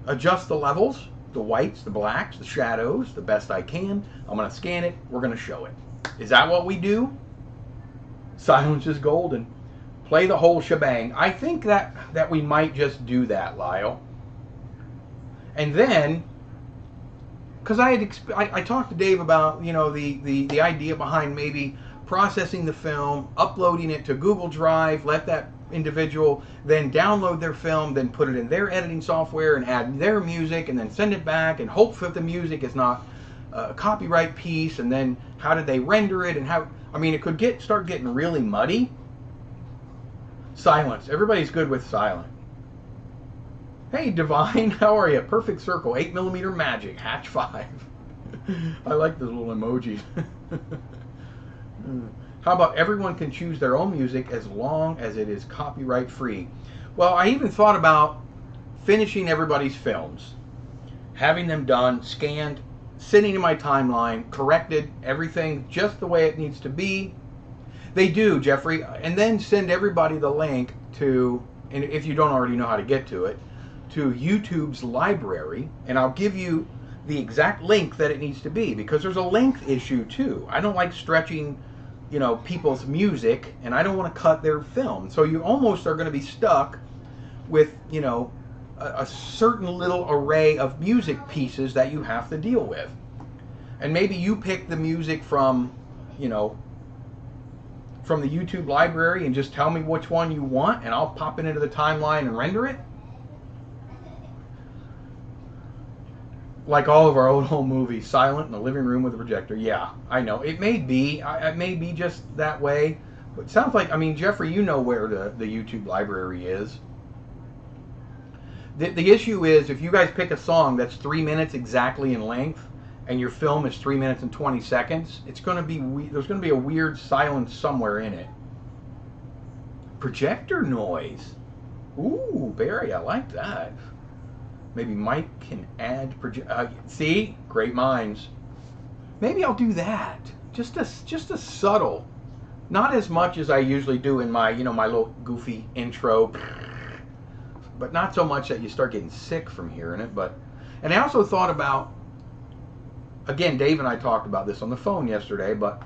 adjust the levels, the whites, the blacks, the shadows, the best I can. I'm going to scan it, we're going to show it. Is that what we do? Silence is golden. Play the whole shebang. I think that we might just do that, Lyle. And then, because I talked to Dave about, the idea behind maybe processing the film, uploading it to Google Drive, let that individual then download their film, then put it in their editing software and add their music, and then send it back and hope that the music is not a copyright piece. And then how did they render it, and how? I mean, it could start getting really muddy. Silence. Everybody's good with silent. Hey, Divine, how are you? Perfect circle, 8mm magic, hatch 5. I like this little emoji. How about everyone can choose their own music as long as it is copyright free? Well, I even thought about finishing everybody's films, having them done, scanned, sitting in my timeline, corrected, everything just the way it needs to be. They do, Jeffrey, and then send everybody the link to, and if you don't already know how to get to it, to YouTube's library, and I'll give you the exact link that it needs to be, because there's a length issue too. I don't like stretching, people's music, and I don't want to cut their film. So you almost are going to be stuck with, a certain little array of music pieces that you have to deal with. And maybe you pick the music from the YouTube library and just tell me which one you want, and I'll pop it into the timeline and render it. Like all of our old home movies, silent in the living room with a projector. Yeah, I know. It may be just that way. But it sounds like, Jeffrey, you know where the YouTube library is. The issue is, if you guys pick a song that's 3 minutes exactly in length, and your film is 3 minutes and 20 seconds, it's going to be there's going to be a weird silence somewhere in it. Projector noise. Ooh, Barry, I like that. Maybe Mike can add see, great minds. Maybe I'll do that. Just a subtle, not as much as I usually do in my my little goofy intro, but not so much that you start getting sick from hearing it. And I also thought about, again, Dave and I talked about this on the phone yesterday, but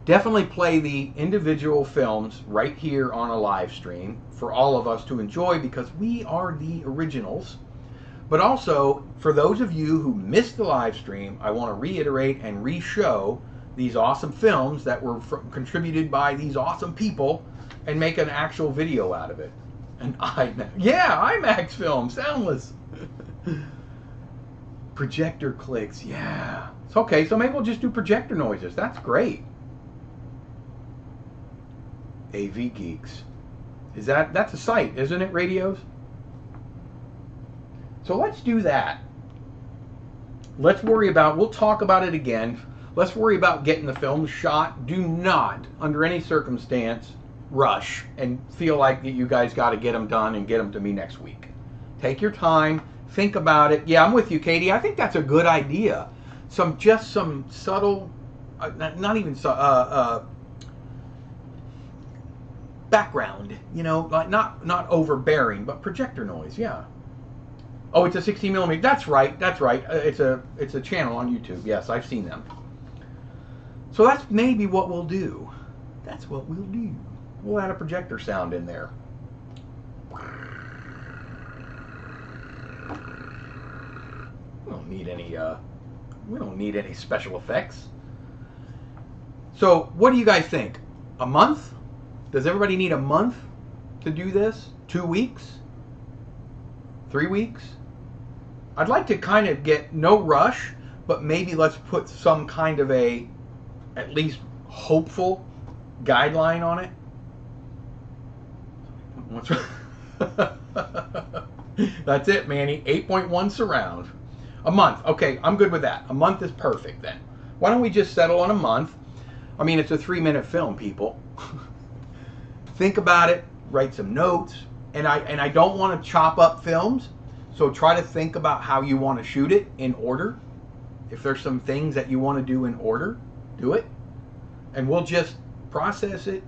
definitely play the individual films right here on a live stream for all of us to enjoy, because we are the originals. But also, for those of you who missed the live stream, I want to reiterate and re-show these awesome films that were contributed by these awesome people and make an actual video out of it. And IMAX film, soundless. Projector clicks, yeah. It's okay, so maybe we'll just do projector noises. That's great. AV Geeks. That's a site, isn't it, Radios? So let's do that. We'll talk about it again. Let's worry about getting the film shot. Do not, under any circumstance, rush and feel like that you guys got to get them done and get them to me next week. Take your time. Think about it. Yeah, I'm with you, Katie. I think that's a good idea. Some subtle, not even background. You know, like not overbearing, but projector noise. Yeah. Oh, it's a 16 millimeter. That's right. It's a channel on YouTube. Yes, I've seen them. So that's maybe what we'll do. We'll add a projector sound in there. We don't need any special effects. So, what do you guys think? A month? Does everybody need a month to do this? 2 weeks? 3 weeks? I'd like to kind of get no rush, but maybe let's put some kind of at least hopeful guideline on it. That's it, Manny. 8.1 surround. A month. Okay, I'm good with that. A month is perfect then. Why don't we just settle on a month? I mean, it's a 3-minute film, people. Think about it. Write some notes. And I don't want to chop up films. So try to think about how you want to shoot it in order. If there's some things that you want to do in order, do it. And we'll just process it,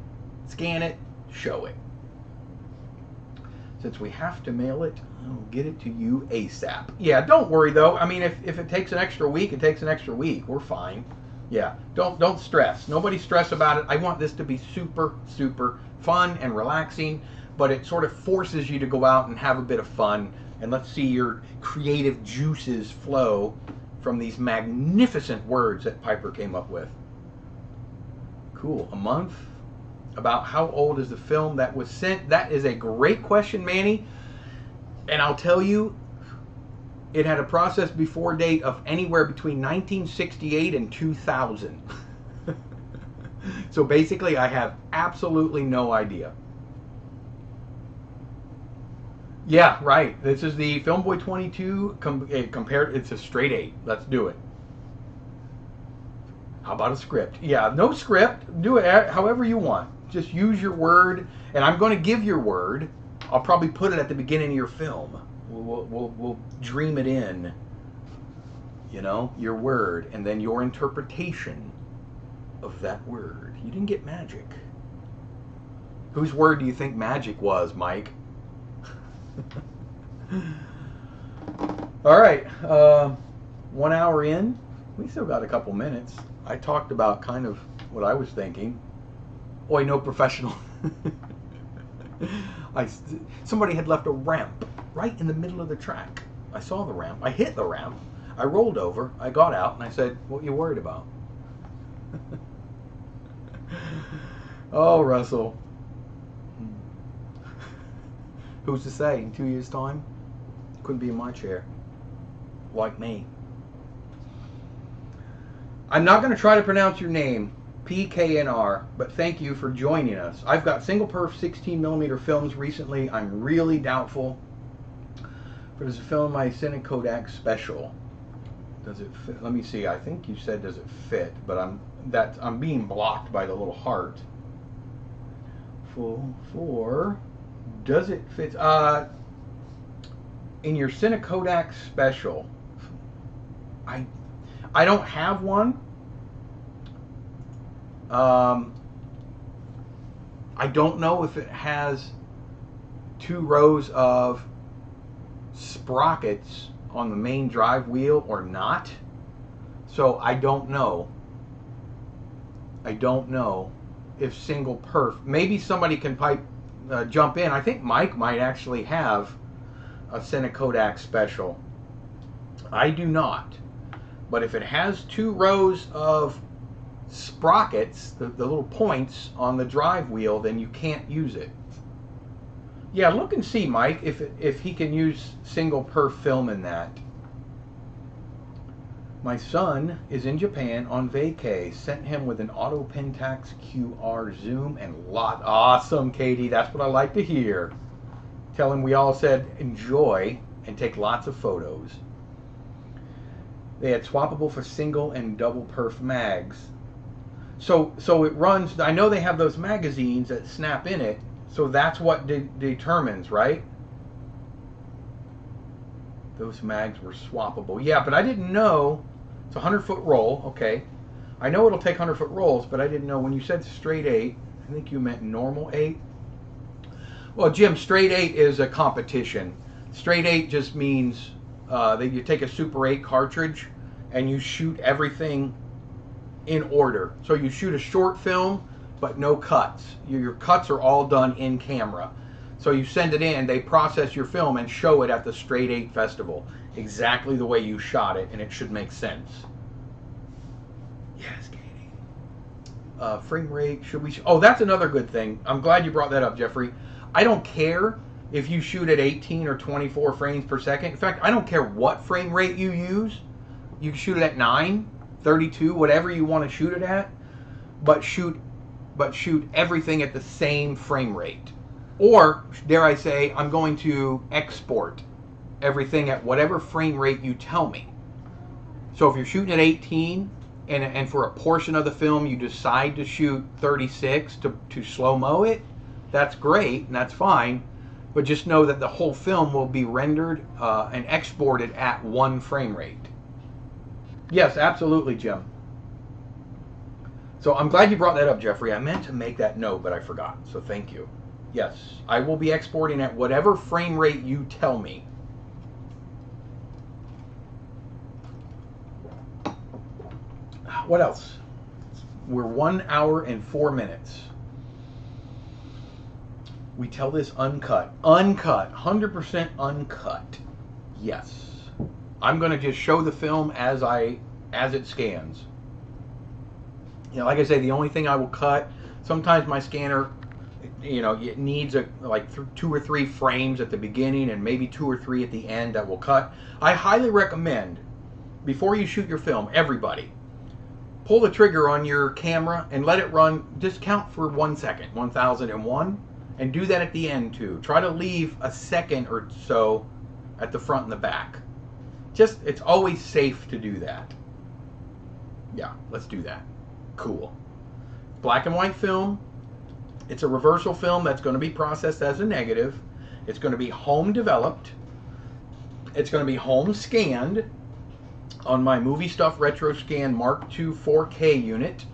scan it, show it. Since we have to mail it, I'll get it to you ASAP. Yeah, don't worry though. I mean, if it takes an extra week, it takes an extra week. We're fine. Yeah, don't stress. Nobody stress about it. I want this to be super, super fun and relaxing, but it sort of forces you to go out and have a bit of fun. And let's see your creative juices flow from these magnificent words that Piper came up with. Cool. A month? About how old is the film that was sent? That is a great question, Manny. And I'll tell you, it had a process before date of anywhere between 1968 and 2000. So basically, I have absolutely no idea. Yeah, right. This is the Filmboy24 compared. It's a straight 8. Let's do it. How about a script? Yeah, no script. Do it however you want. Just use your word, and I'm going to give your word. I'll probably put it at the beginning of your film. We'll dream it in. You know, your word, and then your interpretation of that word. You didn't get magic. Whose word do you think magic was, Mike? All right, 1 hour in. We still got a couple minutes. I talked about kind of what I was thinking. Oi, no professional. Somebody had left a ramp right in the middle of the track. I saw the ramp. I hit the ramp. I rolled over. I got out and I said, "What you worried about?" Oh, Russell. Who's to say in 2 years' time? Couldn't be in my chair. Like me. I'm not going to try to pronounce your name, PKNR, but thank you for joining us. I've got single perf 16mm films recently. I'm really doubtful. But there's a film my Cine Kodak special. Does it fit? Let me see. I think you said does it fit, but I'm being blocked by the little heart. For does it fit? In your Cine Kodak special, I don't have one. I don't know if it has 2 rows of sprockets on the main drive wheel or not. So I don't know. I don't know if single perf. Maybe somebody can jump in. I think Mike might actually have a Cine Kodak special. I do not. But if it has 2 rows of sprockets, the little points on the drive wheel, then you can't use it. Yeah, look and see, Mike, if he can use single perf film in that. My son is in Japan on vacay. Sent him with an Auto Pentax QR zoom and lot. Awesome, Katie. That's what I like to hear. Tell him we all said enjoy and take lots of photos. They had swappable for single and double perf mags. So it runs. I know they have those magazines that snap in it. So that's what determines, right? Those mags were swappable. Yeah, but I didn't know. It's a 100-foot roll. Okay. I know it'll take 100-foot rolls, but I didn't know when you said straight 8, I think you meant normal 8. Well, Jim, straight 8 is a competition. Straight 8 just means that you take a Super 8 cartridge and you shoot everything in order. So you shoot a short film, but no cuts. Your cuts are all done in camera. So you send it in, they process your film and show it at the Straight 8 Festival. Exactly the way you shot it, and it should make sense. Yes, Katie. Frame rate, should we... Oh, that's another good thing. I'm glad you brought that up, Jeffrey. I don't care if you shoot at 18 or 24 frames per second. In fact, I don't care what frame rate you use. You can shoot it at 9, 32, whatever you want to shoot it at, but shoot everything at the same frame rate. Or, dare I say, I'm going to export everything at whatever frame rate you tell me. So if you're shooting at 18 and for a portion of the film you decide to shoot 36 to slow-mo it, that's great and that's fine, but just know that the whole film will be rendered and exported at 1 frame rate. Yes, absolutely, Jim. So I'm glad you brought that up, Jeffrey. I meant to make that note, but I forgot. So thank you. Yes, I will be exporting at whatever frame rate you tell me. What else? We're 1 hour and 4 minutes. We tell this uncut. Uncut. 100% uncut. Yes. I'm going to just show the film as it scans. You know, like I say, the only thing I will cut, sometimes my scanner, you know, it needs like 2 or 3 frames at the beginning and maybe 2 or 3 at the end that will cut. I highly recommend, before you shoot your film, everybody, pull the trigger on your camera and let it run, just count for 1 second, 1001, and do that at the end too. Try to leave a second or so at the front and the back. Just, it's always safe to do that. Yeah, let's do that. Cool. Black and white film. It's a reversal film that's going to be processed as a negative. It's going to be home developed. It's going to be home scanned on my Movie Stuff Retro Scan Mark II 4K unit.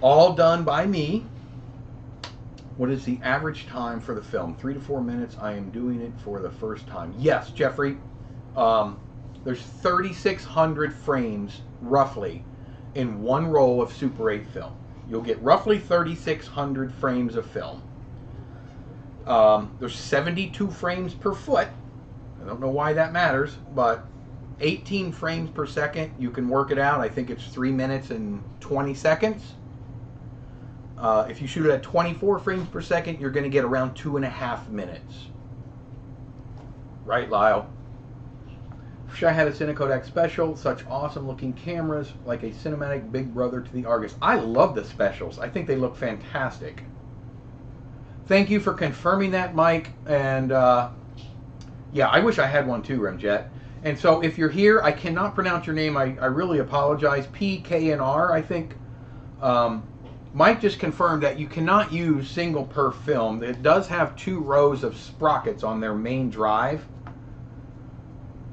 All done by me. What is the average time for the film? 3 to 4 minutes. I am doing it for the first time. Yes, Jeffrey. There's 3,600 frames, roughly, in 1 roll of Super 8 film. You'll get roughly 3,600 frames of film. There's 72 frames per foot. I don't know why that matters, but 18 frames per second, you can work it out. I think it's 3 minutes and 20 seconds. If you shoot it at 24 frames per second, you're going to get around 2.5 minutes. Right, Lyle? Wish I had a Cinecodex special. Such awesome looking cameras, like a cinematic big brother to the Argus. I love the specials. I think they look fantastic. Thank you for confirming that, Mike. And yeah, I wish I had one too, Remjet. And so if you're here, I cannot pronounce your name. I really apologize. PKNR, I think. Mike just confirmed that you cannot use single perf film. It does have 2 rows of sprockets on their main drive.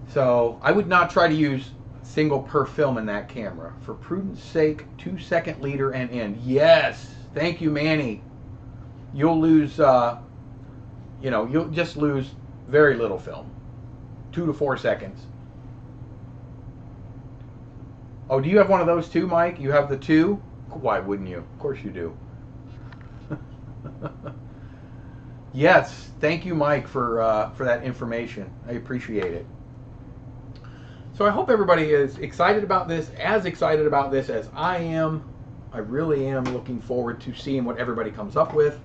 So I would not try to use single perf film in that camera. For prudence sake, 2-second leader and end. Yes, thank you, Manny. You'll lose, you know, you'll just lose very little film. 2 to 4 seconds. Oh, do you have one of those too, Mike? You have the 2? Why wouldn't you? Of course you do. Yes, thank you, Mike, for that information. I appreciate it. So I hope everybody is excited about this, as excited about this as I am. I really am looking forward to seeing what everybody comes up with.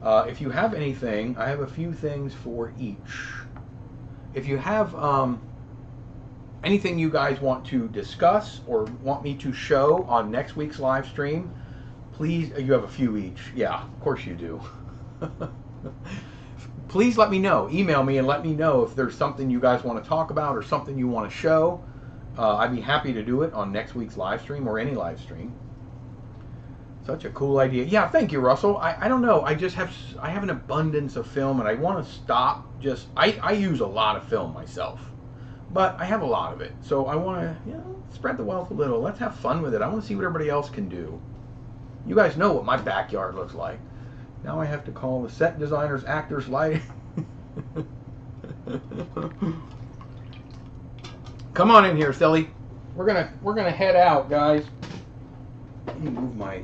If you have anything, I have a few things for each. If you have anything you guys want to discuss or want me to show on next week's live stream, please, you have a few each. Yeah, of course you do. Please let me know. Email me and let me know if there's something you guys want to talk about or something you want to show. I'd be happy to do it on next week's live stream or any live stream. Such a cool idea. Yeah, thank you, Russell. I don't know. I have an abundance of film and I want to stop. I use a lot of film myself, but I have a lot of it. So I want to spread the wealth a little. Let's have fun with it. I want to see what everybody else can do. You guys know what my backyard looks like. Now I have to call the set designers, actors, lighting. Come on in here, silly. We're gonna head out, guys. Let me move my.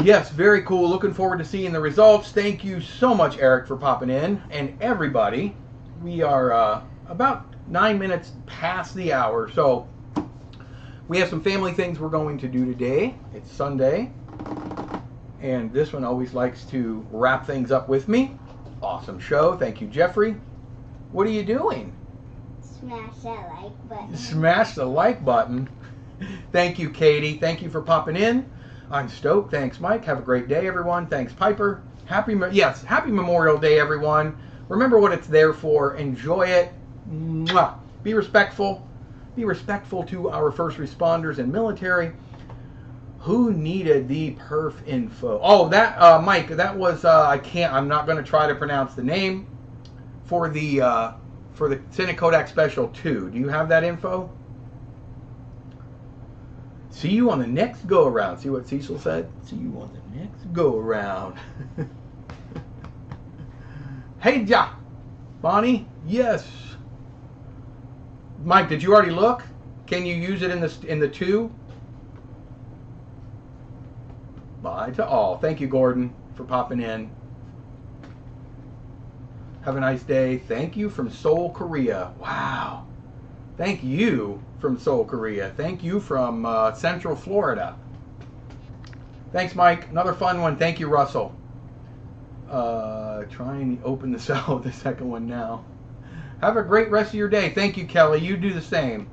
Yes, very cool. Looking forward to seeing the results. Thank you so much, Eric, for popping in, and everybody. We are about 9 minutes past the hour, so. We have some family things we're going to do today. It's Sunday. And this one always likes to wrap things up with me. Awesome show. Thank you, Jeffrey. What are you doing? Smash that like button. Smash the like button. Thank you, Katie. Thank you for popping in. I'm stoked. Thanks, Mike. Have a great day, everyone. Thanks, Piper. Happy Memorial Day, everyone. Remember what it's there for. Enjoy it. Mwah. Be respectful. Be respectful to our first responders and military. Who needed the perf info? Oh, that Mike, that was I'm not going to try to pronounce the name for the Cine Kodak Special 2. Do you have that info? See you on the next go around. See what Cecil said? See you on the next go around. Hey, ja, Bonnie. Yes. Mike, did you already look? Can you use it in the 2? Bye to all. Thank you, Gordon, for popping in. Have a nice day. Thank you from Seoul, Korea. Wow. Thank you from Seoul, Korea. Thank you from Central Florida. Thanks, Mike. Another fun one. Thank you, Russell. Trying to open this out, the second one now. Have a great rest of your day. Thank you, Kelly. You do the same.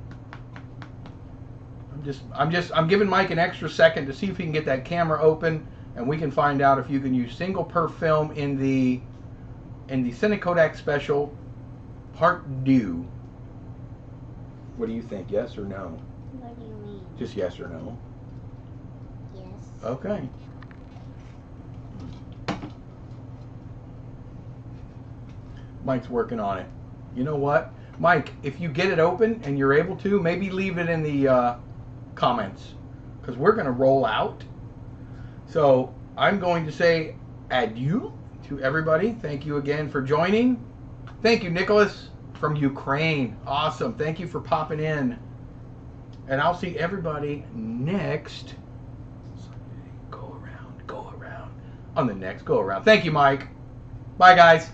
I'm giving Mike an extra second to see if he can get that camera open, and we can find out if you can use single perf film in the Cine Kodak Special Part 2. What do you think? Yes or no? What do you mean? Just yes or no. Yes. Okay. Mike's working on it. You know what? Mike, if you get it open and you're able to, maybe leave it in the comments, because we're going to roll out. So I'm going to say adieu to everybody. Thank you again for joining. Thank you, Nicholas from Ukraine. Awesome. Thank you for popping in. And I'll see everybody next Sunday. Go around on the next go around. Thank you, Mike. Bye, guys.